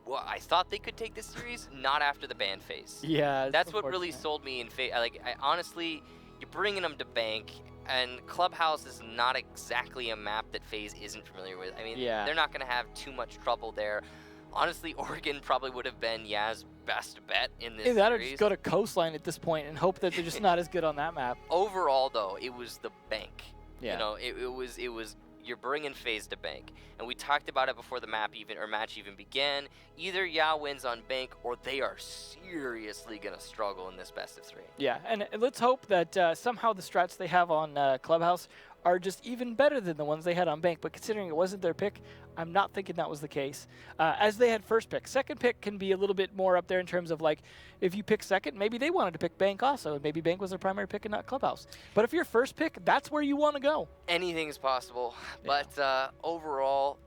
Well, I thought they could take this series, not after the ban phase. Yeah, that's what really sold me in FaZe. Like, honestly, you're bringing them to Bank, and Clubhouse is not exactly a map that FaZe isn't familiar with. I mean, they're not going to have too much trouble there. Honestly, Oregon probably would have been Yaz's best bet in this that series. Or just go to Coastline at this point and hope that they're just not as good on that map. Overall, though, it was the Bank. Yeah. You know, it was you're bringing FaZe to Bank. And we talked about it before the match even began. Either wins on Bank, or they are seriously going to struggle in this best of 3. Yeah, and let's hope that somehow the strats they have on Clubhouse are just even better than the ones they had on Bank. But considering it wasn't their pick, I'm not thinking that was the case. As they had first pick. Second pick can be a little bit more up there in terms of, like, if you pick second, maybe they wanted to pick Bank also, and maybe Bank was their primary pick and not Clubhouse. But if you're first pick, that's where you want to go. Anything is possible. Yeah. But overall,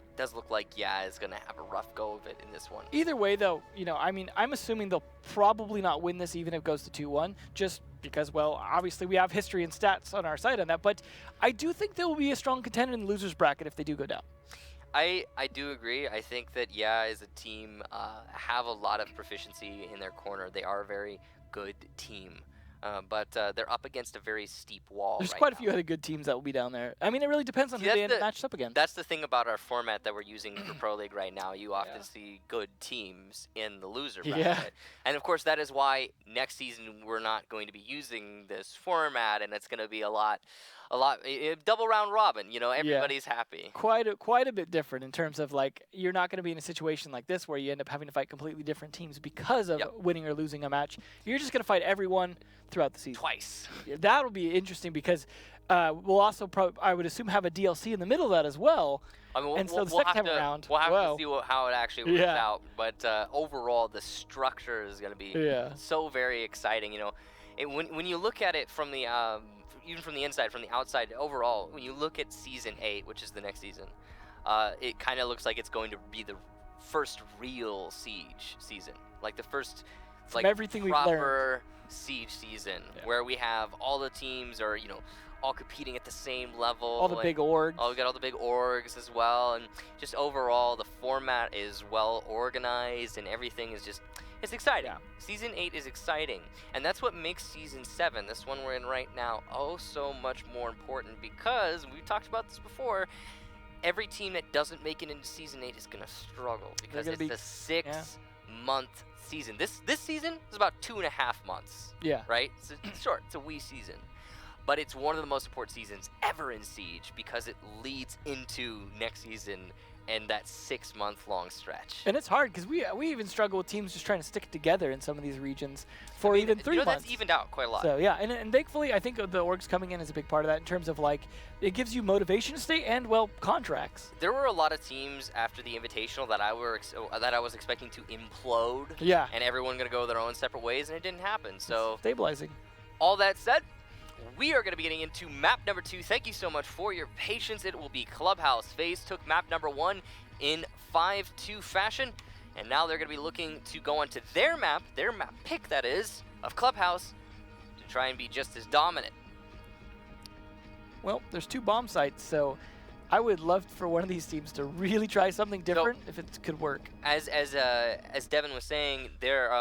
it does look like is going to have a rough go of it in this one. Either way, though, you know, I mean, I'm assuming they'll probably not win this even if it goes to 2-1, just because, well, obviously we have history and stats on our side on that. But I do think they will be a strong contender in the losers bracket if they do go down. I do agree. I think that as a team have a lot of proficiency in their corner. They are a very good team. But they're up against a very steep wall. There's quite a few other good teams that will be down there. I mean, it really depends on who they end up matched up against. That's the thing about our format that we're using for Pro League right now. You often see good teams in the loser bracket. Yeah. And of course, that is why next season we're not going to be using this format, and it's going to be a lot double round robin. You know, everybody's happy. Quite a bit different in terms of, like, you're not going to be in a situation like this where you end up having to fight completely different teams because of winning or losing a match. You're just going to fight everyone throughout the season. Twice. Yeah, that'll be interesting because we'll also I would assume have a DLC in the middle of that as well. I mean, and so the second time around, we'll have to see how it actually works out. But overall, the structure is going to be so very exciting. You know, when you look at it from the even from the inside, from the outside, overall, when you look at Season 8, which is the next season, it kind of looks like it's going to be the first real Siege season, like the first, like, everything proper Siege season, where we have all the teams are, you know, all competing at the same level. All the big orgs. Oh, we got all the big orgs as well, and just overall, the format is well organized, and everything is just, it's exciting. Yeah. Season 8 is exciting, and that's what makes Season 7, this one we're in right now, oh so much more important, because we've talked about this before. Every team that doesn't make it into Season 8 is going to struggle, because it's the 6-month season. This season is about 2.5 months. Yeah. Right? It's short. It's a wee season. But it's one of the most important seasons ever in Siege because it leads into next season and that 6-month-long stretch. And it's hard because we even struggle with teams just trying to stick together in some of these regions for even 3 months. That's evened out quite a lot. So yeah, and thankfully I think the orgs coming in is a big part of that in terms of, like, it gives you motivation to stay and, well, contracts. There were a lot of teams after the Invitational that I was expecting to implode. Yeah. And everyone going to go their own separate ways, and it didn't happen. So it's stabilizing. All that said, we are going to be getting into map number 2. Thank you so much for your patience. It will be Clubhouse. FaZe took map number 1 in 5-2 fashion, and now they're going to be looking to go onto their map pick, that is, of Clubhouse, to try and be just as dominant. Well, there's 2 bomb sites, so I would love for one of these teams to really try something different if it could work. As Devin was saying, there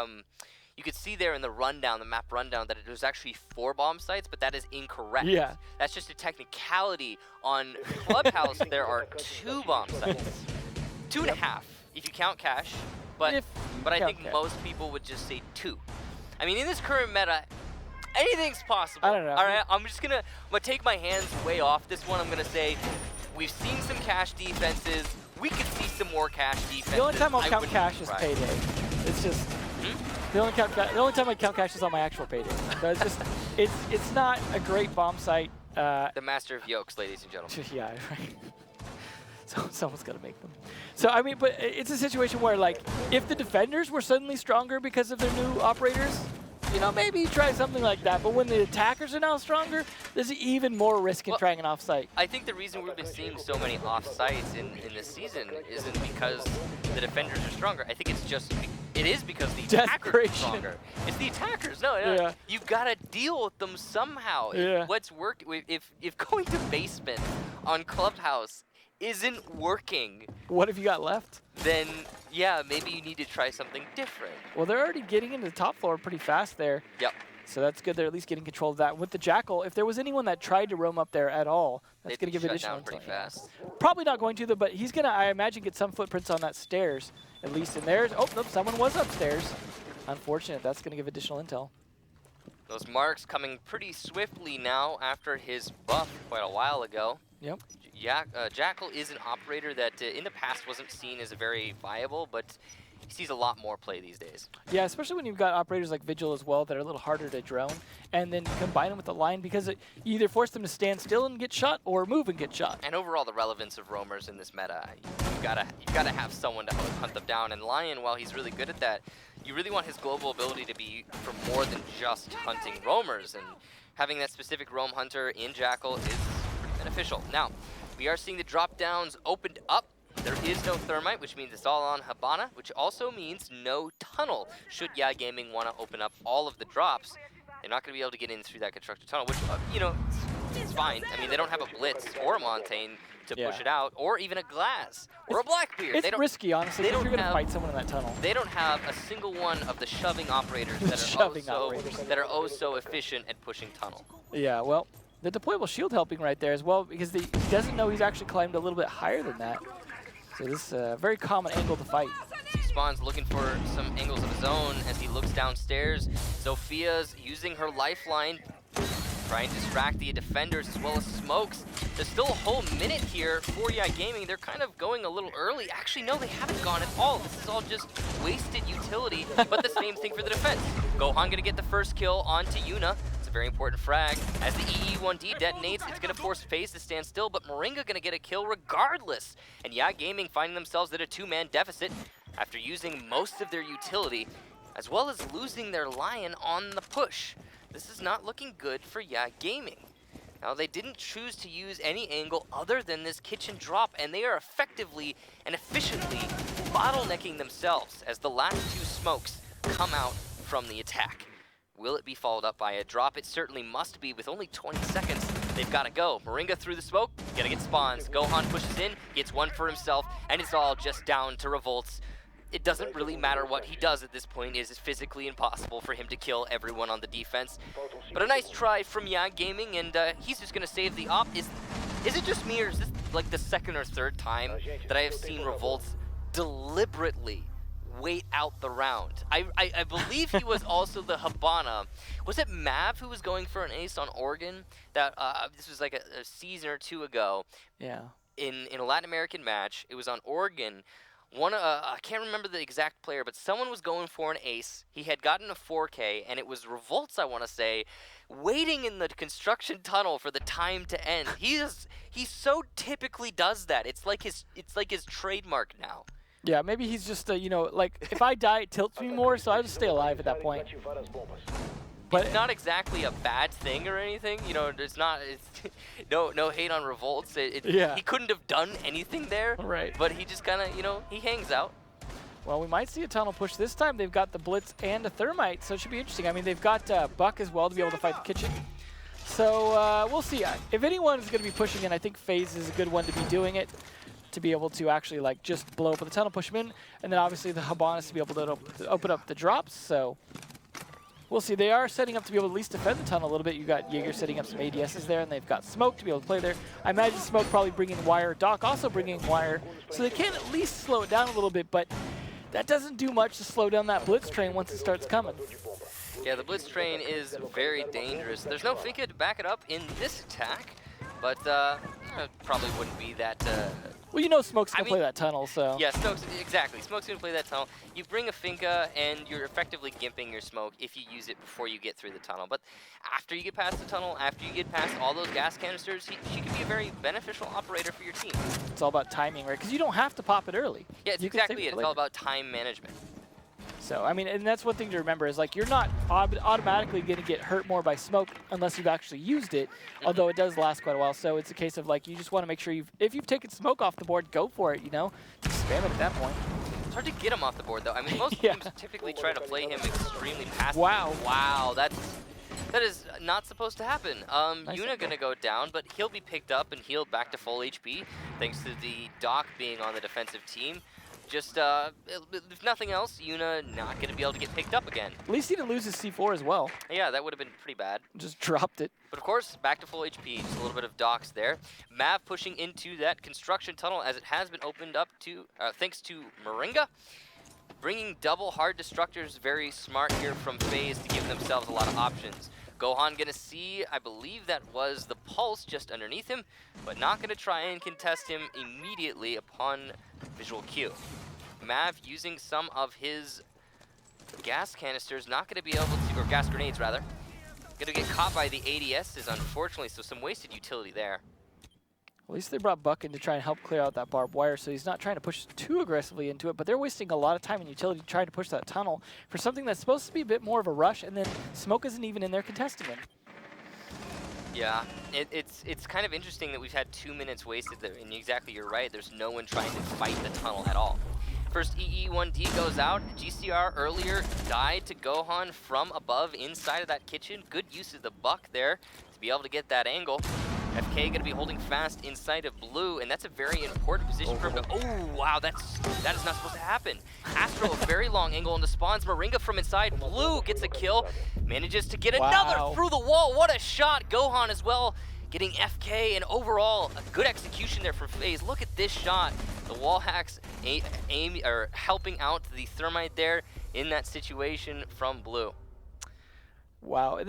you could see there in the rundown, the map rundown, that it was actually 4 bomb sites, but that is incorrect. Yeah. That's just a technicality. On Clubhouse, there are 2 bomb sites. 2.5, if you count Cash. But I think most people would just say 2. I mean, in this current meta, Anything's possible. I don't know. All right, I'm gonna take my hands way off this one. I'm gonna say we've seen some cash defenses. We could see some more cash defenses. The only time I'll count cash is payday. It's just the only time I count cash is on my actual payday. So it's just it's not a great bomb site. The master of yokes, ladies and gentlemen. Yeah, right. So someone's got to make them. So I mean, but it's a situation where like if the defenders were suddenly stronger because of their new operators, you know, maybe try something like that. But when the attackers are now stronger, there's even more risk in trying an offsite. I think the reason we've been seeing so many offsites in this season isn't because the defenders are stronger. I think it's just it is because the attackers are stronger. It's the attackers. No, Yeah. You've got to deal with them somehow. Yeah. What's if going to basement on Clubhouse isn't working, What have you got left? then yeah, maybe you need to try something different. Well, they're already getting into the top floor pretty fast there. Yep. So that's good. They're at least getting control of that. With the Jackal, if there was anyone that tried to roam up there at all, that's going to give additional down pretty fast. Probably not going to, though, but he's going to, I imagine, get some footprints on that stairs, at least in there. Oh, nope, someone was upstairs. Unfortunate. That's going to give additional intel. Those marks coming pretty swiftly now after his buff quite a while ago. Yep. Yeah, Jackal is an operator that in the past wasn't seen as a very viable, but he sees a lot more play these days. Yeah, especially when you've got operators like Vigil as well that are a little harder to drone, and then combine them with the line because you either force them to stand still and get shot or move and get shot. And overall, the relevance of roamers in this meta, you've gotta have someone to hunt them down. And Lion, while he's really good at that, you really want his global ability to be for more than just hunting roamers, and having that specific roam hunter in Jackal is beneficial. Now, we are seeing the drop downs opened up. There is no thermite, which means it's all on Habana, which also means no tunnel. Should Ya Gaming want to open up all of the drops, they're not going to be able to get in through that constructed tunnel, which, you know, it's fine. I mean, they don't have a Blitz or a Montaigne to push it out, or even a Glass, or a Blackbeard. It's risky, honestly, because you're going to fight someone in that tunnel. They don't have a single one of the shoving operators that are oh so efficient at pushing tunnel. Yeah, well, the deployable shield helping right there as well, because he doesn't know he's actually climbed a little bit higher than that. So this is a very common angle to fight. Spawn's looking for some angles of his own as he looks downstairs. Sophia's using her lifeline, trying to distract the defenders as well as Smokes. There's still a whole minute here for Ya Gaming. They're kind of going a little early. Actually, no, they haven't gone at all. This is all just wasted utility, but the same thing for the defense. Gohan gonna get the first kill onto Yuna. Very important frag. As the EE1D detonates, it's going to force FaZe to stand still, but Moringa going to get a kill regardless. And Ya Gaming finding themselves at a two-man deficit after using most of their utility, as well as losing their Lion on the push. This is not looking good for Ya Gaming. Now, they didn't choose to use any angle other than this kitchen drop, and they are effectively and efficiently bottlenecking themselves as the last two smokes come out from the attack. Will it be followed up by a drop? It certainly must be. With only 20 seconds, they've got to go. Moringa through the smoke, gonna get spawns. Gohan pushes in, gets one for himself, and it's all just down to Revolts. It doesn't really matter what he does at this point. It is physically impossible for him to kill everyone on the defense. But a nice try from Ya Gaming, and he's just gonna save the op. Is it just me, or is this like the second or third time that I have seen Revolts deliberately wait out the round? I believe he was also the Habana. Was it Mav who was going for an ace on Oregon? That this was like a season or two ago. Yeah. In a Latin American match, it was on Oregon. I can't remember the exact player, but someone was going for an ace. He had gotten a 4K, and it was Revolts, I want to say, waiting in the construction tunnel for the time to end. He so typically does that. It's like his trademark now. Yeah, maybe he's just, you know, like, if I die, it tilts me more, so I just stay alive at that point. But it's not exactly a bad thing or anything. You know, it's no hate on Revolts. Yeah. He couldn't have done anything there. Right. But he just kind of, you know, he hangs out. Well, we might see a tunnel push this time. They've got the Blitz and a Thermite, so it should be interesting. I mean, they've got Buck as well to be able to fight the kitchen. So we'll see. If anyone is going to be pushing in, I think FaZe is a good one to be doing it, to be able to actually like just blow up the tunnel, push them in, and then obviously the Habanas to be able to open up the drops. So we'll see. They are setting up to be able to at least defend the tunnel a little bit. You got Jaeger setting up some ADSs there, and they've got Smoke to be able to play there. I imagine Smoke probably bringing Wire, Doc also bringing Wire, so they can at least slow it down a little bit, but that doesn't do much to slow down that Blitz train once it starts coming. Yeah, the Blitz train is very dangerous. There's no Finka to back it up in this attack, but probably wouldn't be that... Well, you know Smoke's going to play that tunnel, so... Yeah, exactly. Smoke's going to play that tunnel. You bring a Finka, and you're effectively gimping your Smoke if you use it before you get through the tunnel. But after you get past the tunnel, after you get past all those gas canisters, she can be a very beneficial operator for your team. It's all about timing, right? Because you don't have to pop it early. Yeah, it's exactly it. It's all about time management. So, I mean, and that's one thing to remember is, like, you're not automatically going to get hurt more by Smoke unless you've actually used it, although it does last quite a while. So it's a case of, like, you just want to make sure if you've taken Smoke off the board, go for it, you know? Just spam it at that point. It's hard to get him off the board, though. I mean, most teams typically try to play him extremely passive. Wow. Wow, that is not supposed to happen. Nice. Yuna going to go down, but he'll be picked up and healed back to full HP, thanks to the Doc being on the defensive team. Just, if nothing else, Yuna not going to be able to get picked up again. At least he didn't lose his C4 as well. Yeah, that would have been pretty bad. Just dropped it. But of course, back to full HP, just a little bit of Docs there. Mav pushing into that construction tunnel as it has been opened up to, thanks to Moringa. Bringing double hard destructors, very smart here from FaZe to give themselves a lot of options. Gohan gonna see, I believe that was the Pulse just underneath him, but not gonna try and contest him immediately upon visual cue. Mav using some of his gas canisters, not gonna be able to, or gas grenades rather, gonna get caught by the ADSs unfortunately, so some wasted utility there. At least they brought Buck in to try and help clear out that barbed wire, so he's not trying to push too aggressively into it, but they're wasting a lot of time and utility trying to push that tunnel for something that's supposed to be a bit more of a rush, and then Smoke isn't even in there contesting him. Yeah, it's kind of interesting that we've had 2 minutes wasted there, and exactly, you're right, there's no one trying to fight the tunnel at all. First EE1D goes out. GCR earlier died to Gohan from above inside of that kitchen. Good use of the Buck there to be able to get that angle. FK going to be holding fast inside of blue, and that's a very important position for him to... Oh, wow, that is not supposed to happen. Astro, a very long angle into spawns. Moringa from inside. Blue gets a kill. Manages to get another through the wall. What a shot. Gohan as well, getting FK, and overall, a good execution there from FaZe. Look at this shot. The wall hacks helping out the Thermite there in that situation from blue. Wow.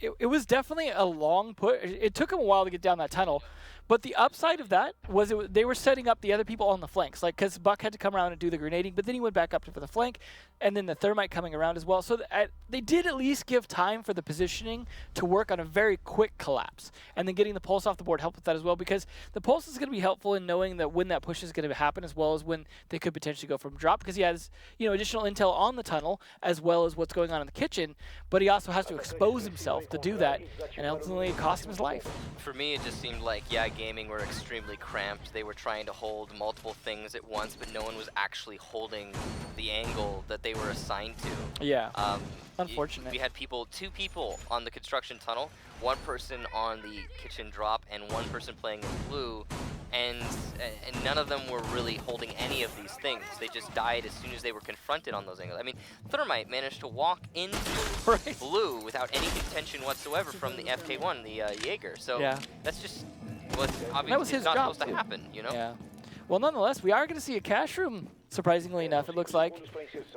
It was definitely a long push. It took him a while to get down that tunnel, but the upside of that was they were setting up the other people on the flanks, like because Buck had to come around and do the grenading, but then he went back up for the flank, and then the Thermite coming around as well. So they did at least give time for the positioning to work on a very quick collapse, and then getting the Pulse off the board helped with that as well, because the Pulse is going to be helpful in knowing that when that push is going to happen, as well as when they could potentially go from drop, because he has, you know, additional intel on the tunnel as well as what's going on in the kitchen, but he also has to expose himself to do that, and ultimately it cost him his life. For me, it just seemed like, yeah, Gaming were extremely cramped. They were trying to hold multiple things at once, but no one was actually holding the angle that they were assigned to. Yeah, unfortunate. We had two people on the construction tunnel, one person on the kitchen drop, and one person playing in blue, and none of them were really holding any of these things. They just died as soon as they were confronted on those angles. I mean, Thermite managed to walk into blue without any contention whatsoever from the FK1, the Jaeger. So that's just what's obviously not supposed to happen, you know? Yeah. Well, nonetheless, we are going to see a cash room, surprisingly enough, it looks like.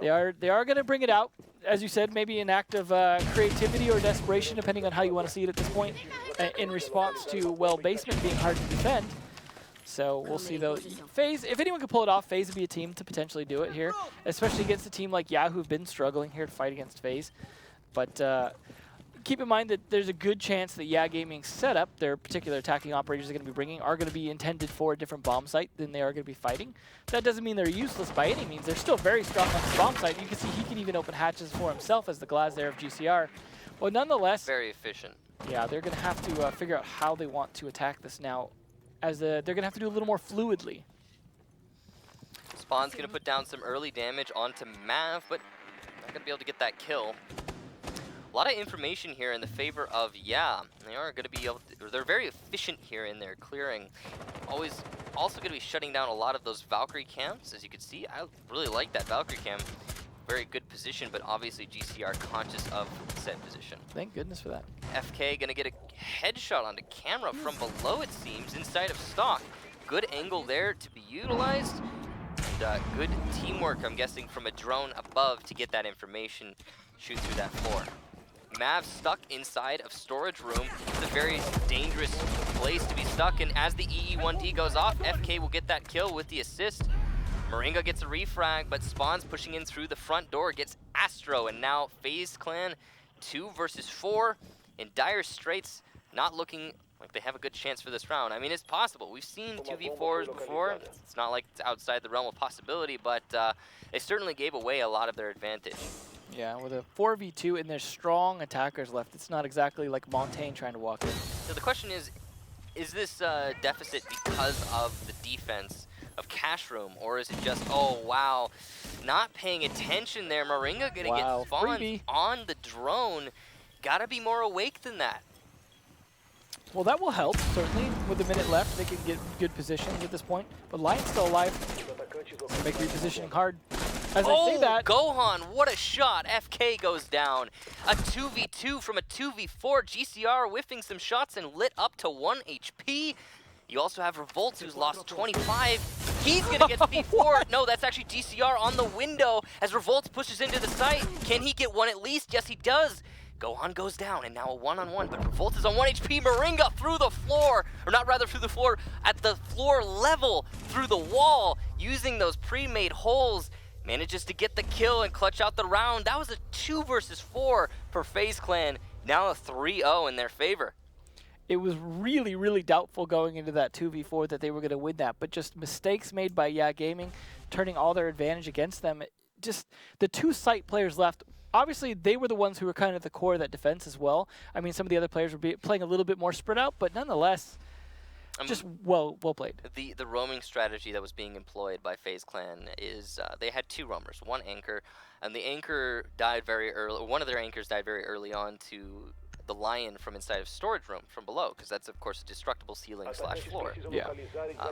They are going to bring it out. As you said, maybe an act of creativity or desperation, depending on how you want to see it at this point, in response to, well, basement being hard to defend. So we'll see, though. FaZe, if anyone could pull it off, FaZe would be a team to potentially do it here, especially against a team like Yahoo who've been struggling here to fight against FaZe. But keep in mind that there's a good chance that Gaming's setup, their particular attacking operators are going to be bringing, are going to be intended for a different bomb site than they are going to be fighting. That doesn't mean they're useless by any means. They're still very strong on the bomb site. You can see he can even open hatches for himself as the Glaz there of GCR. Well, nonetheless... Very efficient. Yeah, they're going to have to figure out how they want to attack this now, as they're going to have to do a little more fluidly. Spawn's going to put down some early damage onto Mav, but not going to be able to get that kill. A lot of information here in the favor of They are going to be able to, they're very efficient here in their clearing. Also going to be shutting down a lot of those Valkyrie camps, as you can see. I really like that Valkyrie camp. Very good position, but obviously GCR conscious of said position. Thank goodness for that. FK going to get a headshot onto camera from below, it seems, inside of stock. Good angle there to be utilized. And good teamwork, I'm guessing, from a drone above to get that information. shoot through that floor. Mav stuck inside of storage room. It's a very dangerous place to be stuck, and as the EE1D goes off, FK will get that kill with the assist. Moringa gets a refrag, but Spawn's pushing in through the front door, gets Astro, and now FaZe Clan 2 versus 4 in dire straits, not looking like they have a good chance for this round. I mean, it's possible. We've seen 2v4s before. It's not like it's outside the realm of possibility, but they certainly gave away a lot of their advantage. Yeah, with a 4v2 and there's strong attackers left, it's not exactly like Montaigne trying to walk in. So the question is this deficit because of the defense of Cash Room, or is it just, oh wow, not paying attention there? Moringa gonna get spawned on the drone. Gotta be more awake than that. Well, that will help, certainly. With a minute left, they can get good positions at this point. But Lion's still alive. Make repositioning hard. As I say that, Gohan, what a shot. FK goes down. A 2v2 from a 2v4. GCR whiffing some shots and lit up to 1 HP. You also have Revolt, who's lost 25. He's going to get P4. No, that's actually GCR on the window as Revolt pushes into the site. Can he get one at least? Yes, he does. Gohan goes down, and now a one-on-one, but Revolt is on 1 HP. Moringa through the floor, or not rather through the floor, at the floor level, through the wall, using those pre-made holes, manages to get the kill and clutch out the round. That was a 2 versus 4 for FaZe Clan, now a 3-0 in their favor. It was really, really doubtful going into that 2v4 that they were going to win that, but just mistakes made by Yeah Gaming, turning all their advantage against them. Just the two site players left. Obviously, they were the ones who were kind of the core of that defense as well. I mean, some of the other players were playing a little bit more spread out, but nonetheless, just well played. The roaming strategy that was being employed by FaZe Clan is they had 2 roamers, 1 anchor, and the anchor died very early. One of their anchors died very early on to the Lion from inside of storage room from below, because that's of course a destructible ceiling / floor. Yeah.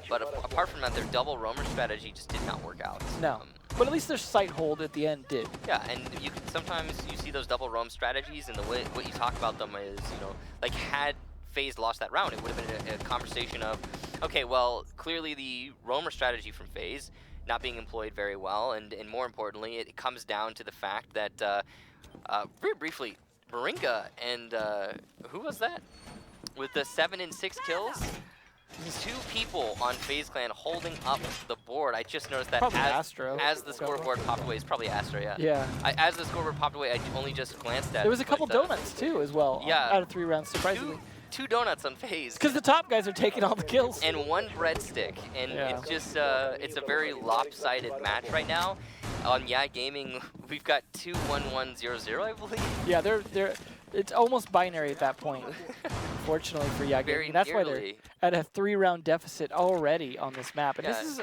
But apart from that, their double roamer strategy just did not work out. No. But at least their sight hold at the end did. Yeah, and you can sometimes you see those double roam strategies, and the way what you talk about them is, you know, like had FaZe lost that round, it would have been a conversation of, okay, well, clearly the roamer strategy from FaZe not being employed very well, and more importantly, it comes down to the fact that, very briefly, Moringa and who was that? With the 7 and 6 kills? 2 people on FaZe Clan holding up the board. I just noticed that as the scoreboard popped away. It's probably Astro, yeah. Yeah. As the scoreboard popped away, I only just glanced at it. There was a couple donuts too, as well. Yeah. Out of 3 rounds, surprisingly. Two donuts on FaZe. Because the top guys are taking all the kills. And 1 breadstick, and it's just it's a very lopsided match right now. On Yeah Gaming, we've got 2-1-1-0-0, I believe. Yeah, they're it's almost binary at that point. Fortunately for Yeah Gaming, that's why they're at a 3-round deficit already on this map. And yeah, this is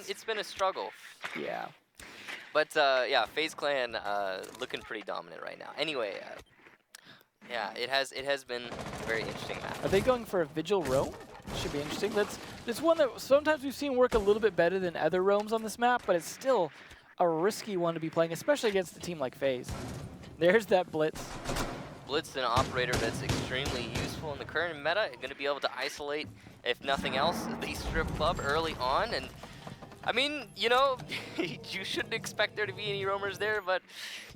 it's been a struggle. Yeah. But yeah, FaZe Clan looking pretty dominant right now. Anyway. Yeah, it has been a very interesting map. Are they going for a Vigil roam? Should be interesting. It's one that sometimes we've seen work a little bit better than other roams on this map, but it's still a risky one to be playing, especially against a team like FaZe. There's that Blitz. Blitz, an operator that's extremely useful in the current meta, going to be able to isolate, if nothing else, the strip club early on. And I mean, you know, you shouldn't expect there to be any roamers there, but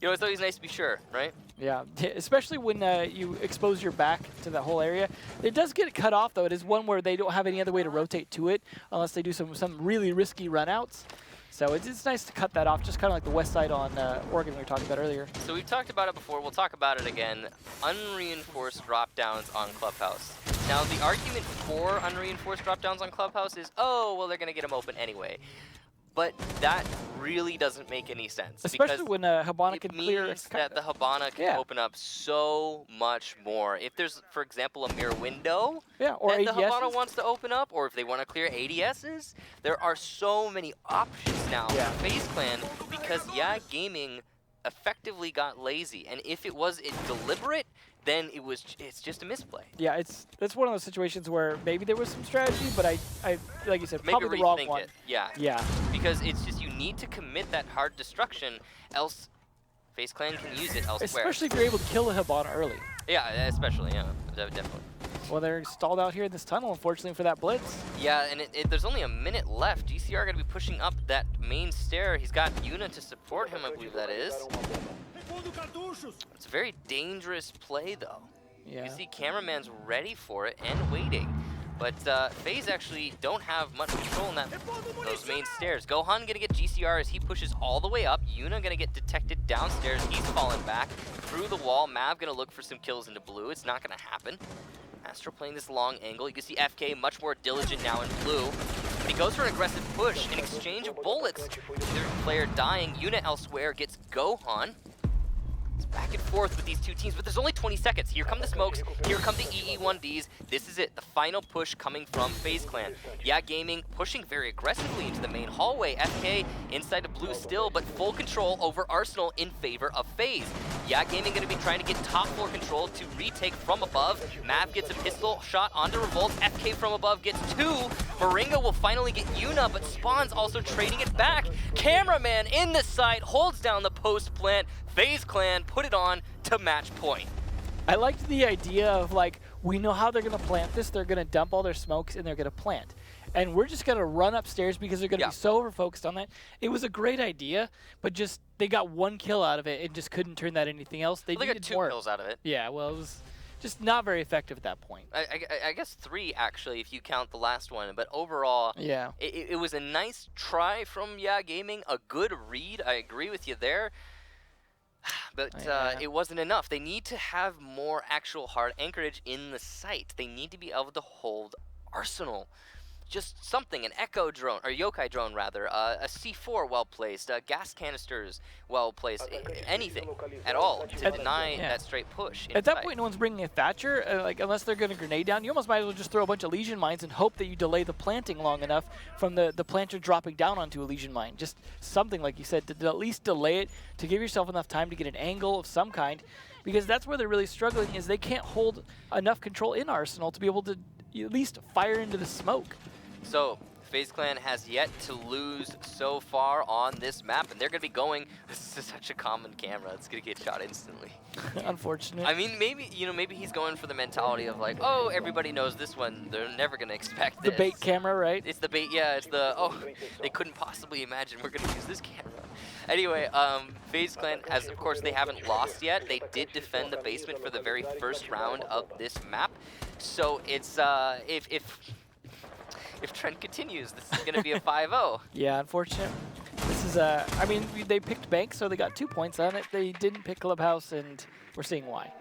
you know, it's always nice to be sure, right? Yeah, especially when you expose your back to that whole area. It does get cut off, though. It is one where they don't have any other way to rotate to it unless they do some really risky runouts. So it's nice to cut that off, just kind of like the west side on Oregon we were talking about earlier. So we've talked about it before. We'll talk about it again. Unreinforced drop-downs on Clubhouse. Now, the argument for unreinforced drop-downs on Clubhouse is, oh, well, they're going to get them open anyway. But that really doesn't make any sense. Especially when Habana can clear. It means that the Habana can open up so much more. If there's, for example, a mirror window or that ADSs. the Habana wants to open up, or if they want to clear ADSs, there are so many options now for FaZe Clan because Yeah Gaming effectively got lazy. And if it was deliberate, then it's just a misplay. Yeah, it's one of those situations where maybe there was some strategy, but I like you said, maybe probably the wrong one. Yeah. Because it's just you need to commit that hard destruction, else FaZe Clan can use it elsewhere. Especially if you're able to kill a Habana early. Yeah, especially, yeah, definitely. Well, they're stalled out here in this tunnel, unfortunately, for that Blitz. Yeah, and there's only a minute left. GCR going to be pushing up that main stair. He's got Yuna to support him, I believe that is. It's a very dangerous play, though. Yeah. You see cameraman's ready for it and waiting. But FaZe actually don't have much control in those main stairs. Gohan gonna get GCR as he pushes all the way up. Yuna gonna get detected downstairs. He's falling back through the wall. Mav gonna look for some kills into blue. It's not gonna happen. Astro playing this long angle. You can see FK much more diligent now in blue. And he goes for an aggressive push in exchange of bullets. Either player dying. Yuna elsewhere gets Gohan. It's back and forth with these two teams, but there's only 20 seconds. Here come the smokes, here come the EE1Ds. This is it, the final push coming from FaZe Clan. Yeah Gaming pushing very aggressively into the main hallway. FK inside of blue still, but full control over Arsenal in favor of FaZe. Yeah Gaming gonna be trying to get top floor control to retake from above. Mav gets a pistol shot onto Revolt. FK from above gets 2. Moringa will finally get Yuna, but Spawn's also trading it back. Cameraman in the site holds down the post plant. FaZe Clan put it on to match point. I liked the idea of, like, we know how they're going to plant this. They're going to dump all their smokes and they're going to plant. And we're just going to run upstairs because they're going to be so over-focused on that. It was a great idea, but just they got 1 kill out of it and just couldn't turn that into anything else. They got 2 kills out of it. Yeah, well, it was just not very effective at that point. I guess 3, actually, if you count the last one. But overall, yeah, it was a nice try from Yeah Gaming, a good read. I agree with you there. But it wasn't enough. They need to have more actual hard anchorage in the site. They need to be able to hold Arsenal. Just something, an Echo drone, or Yokai drone rather, a C4 well placed, gas canisters well placed, anything at all to deny that straight push. At that point, no one's bringing a Thatcher, like unless they're going to grenade down. You almost might as well just throw a bunch of Legion mines and hope that you delay the planting long enough from the planter dropping down onto a Legion mine. Just something, like you said, to at least delay it, to give yourself enough time to get an angle of some kind, because that's where they're really struggling, is they can't hold enough control in Arsenal to be able to at least fire into the smoke. So, FaZe Clan has yet to lose so far on this map, and they're going to be going, this is such a common camera, it's going to get shot instantly. Unfortunate. I mean, maybe he's going for the mentality of like, oh, everybody knows this one, they're never going to expect this. The bait camera, right? It's the bait, yeah, it's the, oh, they couldn't possibly imagine we're going to use this camera. Anyway, FaZe Clan, as of course they haven't lost yet, they did defend the basement for the very first round of this map. So it's, if trend continues, this is going to be a 5-0. Yeah, unfortunate. This is I mean, they picked Bank, so they got 2 points on it. They didn't pick Clubhouse, and we're seeing why.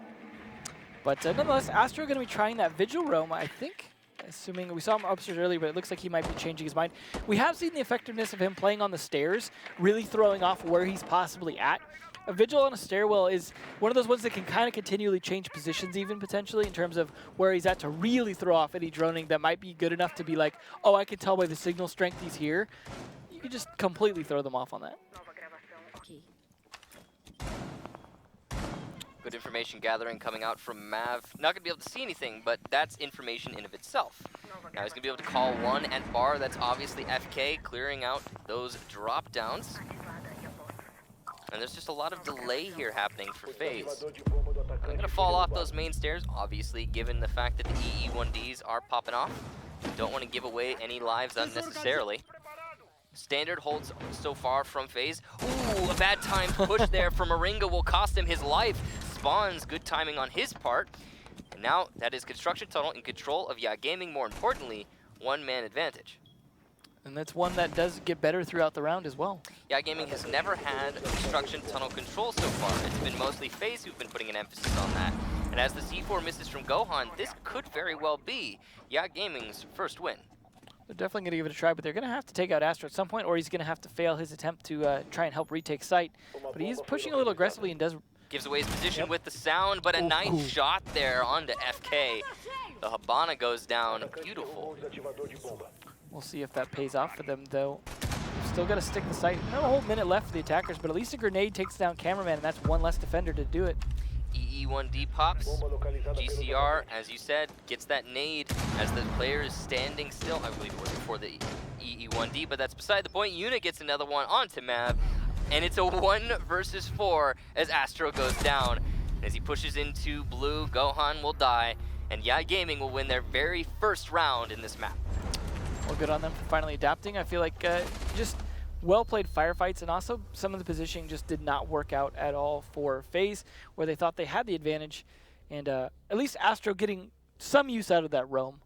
But nonetheless, Astro going to be trying that Vigil Roam, I think. Assuming we saw him upstairs earlier, but it looks like he might be changing his mind. We have seen the effectiveness of him playing on the stairs, really throwing off where he's possibly at. A Vigil on a stairwell is one of those ones that can kind of continually change positions even potentially in terms of where he's at to really throw off any droning that might be good enough to be like, oh, I can tell by the signal strength he's here. You can just completely throw them off on that. Good information gathering coming out from Mav. Not going to be able to see anything, but that's information in of itself. Now he's going to be able to call 1 at bar. That's obviously FK clearing out those drop downs. And there's just a lot of delay here happening for FaZe. I'm going to fall off those main stairs, obviously, given the fact that the EE1Ds are popping off. Don't want to give away any lives unnecessarily. Standard holds so far from FaZe. Ooh, a bad time push there from Moringa will cost him his life. Spawns, good timing on his part. And now that is Construction Tunnel in control of Yeah Gaming, more importantly, 1-man advantage. And that's one that does get better throughout the round as well. Yeah Gaming has never had Construction Tunnel control so far. It's been mostly FaZe who've been putting an emphasis on that. And as the C4 misses from Gohan, this could very well be Yeah Gaming's first win. They're definitely going to give it a try, but they're going to have to take out Astro at some point, or he's going to have to fail his attempt to try and help retake site. But he's pushing a little aggressively and does... Gives away his position with the sound, but a nice shot there onto FK. The Habana goes down. Beautiful. We'll see if that pays off for them, though. Still got to stick the site. Not a whole minute left for the attackers, but at least a grenade takes down Cameraman, and that's one less defender to do it. EE1D pops. GCR, as you said, gets that nade as the player is standing still. I believe it was before the EE1D, but that's beside the point. Yuna gets another one onto Mav, and it's a 1 versus 4 as Astro goes down. As he pushes into blue, Gohan will die, and Yeah Gaming will win their very first round in this map. Well, good on them for finally adapting. I feel like just well-played firefights, and also some of the positioning just did not work out at all for FaZe, where they thought they had the advantage, and at least Astro getting some use out of that roam.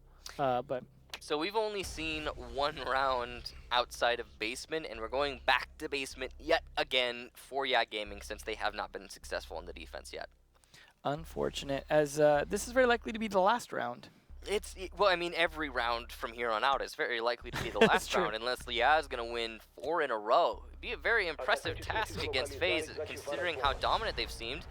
So we've only seen one round outside of basement, and we're going back to basement yet again for YA Gaming, since they have not been successful in the defense yet. Unfortunate, as this is very likely to be the last round. Well, I mean, every round from here on out is very likely to be the last round, unless YA is going to win 4 in a row. It'd be a very impressive task against FaZe, considering how dominant they've seemed.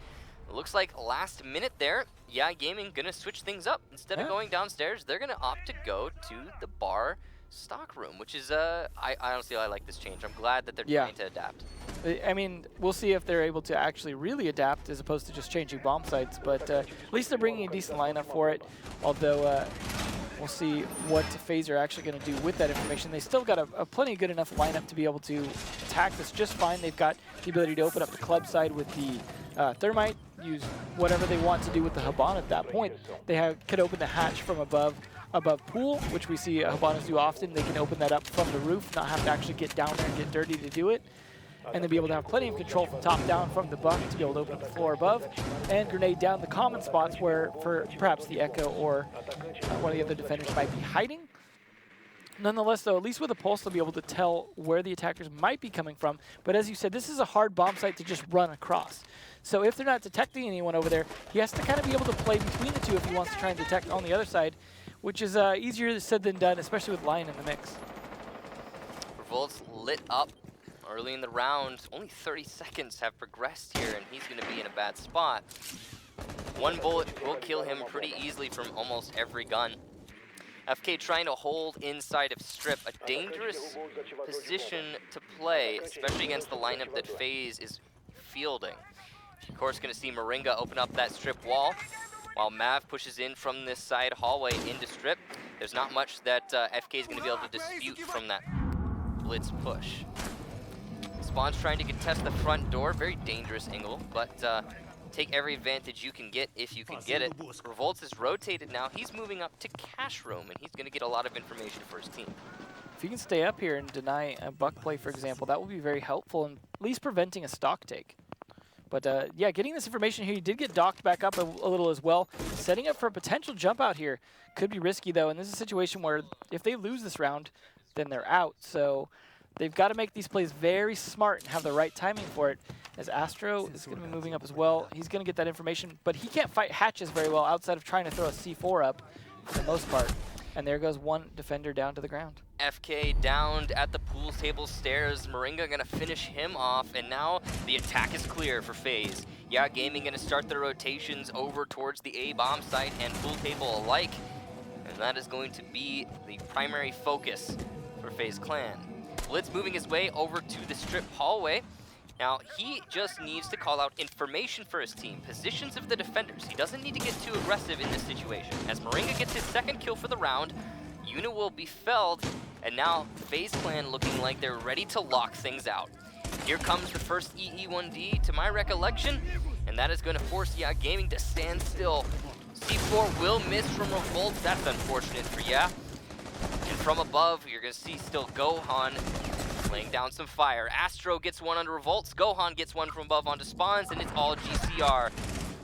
It looks like last minute there, YA Gaming going to switch things up. Instead of going downstairs, they're going to opt to go to the bar stock room, which is, honestly, I like this change. I'm glad that they're trying to adapt. I mean, we'll see if they're able to actually really adapt as opposed to just changing bomb sites, but at least they're bringing a decent lineup for it, although we'll see what FaZe are actually going to do with that information. They still got a plenty good enough lineup to be able to attack this just fine. They've got the ability to open up the club side with the Thermite, use whatever they want to do with the Habana at that point. They could open the hatch from above pool, which we see Habanas do often. They can open that up from the roof, not have to actually get down there and get dirty to do it. And then be able to have plenty of control from top down from the buck to be able to open up the floor above, and grenade down the common spots where perhaps the Echo or one of the other defenders might be hiding. Nonetheless, though, at least with a pulse, they'll be able to tell where the attackers might be coming from. But as you said, this is a hard bomb site to just run across. So if they're not detecting anyone over there, he has to kind of be able to play between the two if he wants to try and detect on the other side, which is easier said than done, especially with Lion in the mix. Revolt's lit up early in the round. Only 30 seconds have progressed here, and he's going to be in a bad spot. One bullet will kill him pretty easily from almost every gun. FK trying to hold inside of Strip, a dangerous position to play, especially against the lineup that FaZe is fielding. Of course, going to see Moringa open up that Strip wall, while Mav pushes in from this side hallway into Strip. There's not much that FK is going to be able to dispute from that blitz push. Spawn's trying to contest the front door, very dangerous angle, but take every advantage you can get if you can get it. Revolts is rotated now. He's moving up to cash room, and he's going to get a lot of information for his team. If you can stay up here and deny a buck play, for example, that will be very helpful in at least preventing a stock take. But yeah, getting this information here, he did get docked back up a little as well. Setting up for a potential jump out here could be risky, though, and this is a situation where if they lose this round, then they're out. So they've got to make these plays very smart and have the right timing for it, as Astro is going to be moving up as well. He's going to get that information, but he can't fight hatches very well outside of trying to throw a C4 up for the most part. And there goes one defender down to the ground. FK downed at the pool table stairs. Moringa going to finish him off, and now the attack is clear for FaZe. YA Gaming going to start their rotations over towards the A bomb site and pool table alike, and that is going to be the primary focus for FaZe Clan. Blitz moving his way over to the Strip hallway. Now, he just needs to call out information for his team, positions of the defenders. He doesn't need to get too aggressive in this situation. As Moringa gets his second kill for the round, Yuna will be felled, and now FaZe Clan looking like they're ready to lock things out. Here comes the first EE1D to my recollection, and that is going to force YA Gaming to stand still. C4 will miss from Revolt. That's unfortunate for YA. And from above, you're going to see still Gohan laying down some fire. Astro gets one under Revolts. Gohan gets one from above onto Spawns, and it's all GCR.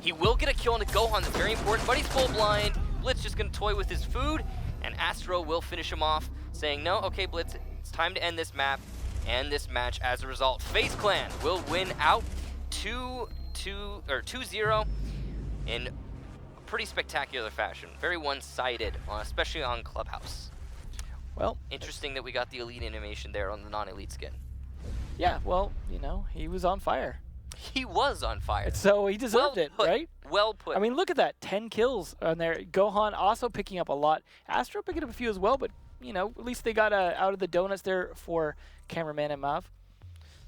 He will get a kill onto Gohan. That's very important, but he's full blind. Blitz just going to toy with his food, and Astro will finish him off, saying, no, okay, Blitz, it's time to end this map and this match. As a result, FaZe Clan will win out 2-0 in a pretty spectacular fashion. Very one-sided, especially on Clubhouse. Well, interesting that we got the elite animation there on the non-elite skin. Yeah, well, you know, he was on fire. He was on fire. So he deserved it, right? Well put. I mean, look at that, 10 kills on there. Gohan also picking up a lot. Astro picking up a few as well, but, you know, at least they got out of the donuts there for cameraman and Mav.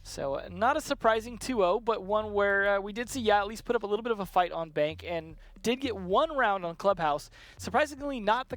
So not a surprising 2-0, but one where we did see YA at least put up a little bit of a fight on Bank and did get one round on Clubhouse. Surprisingly, not the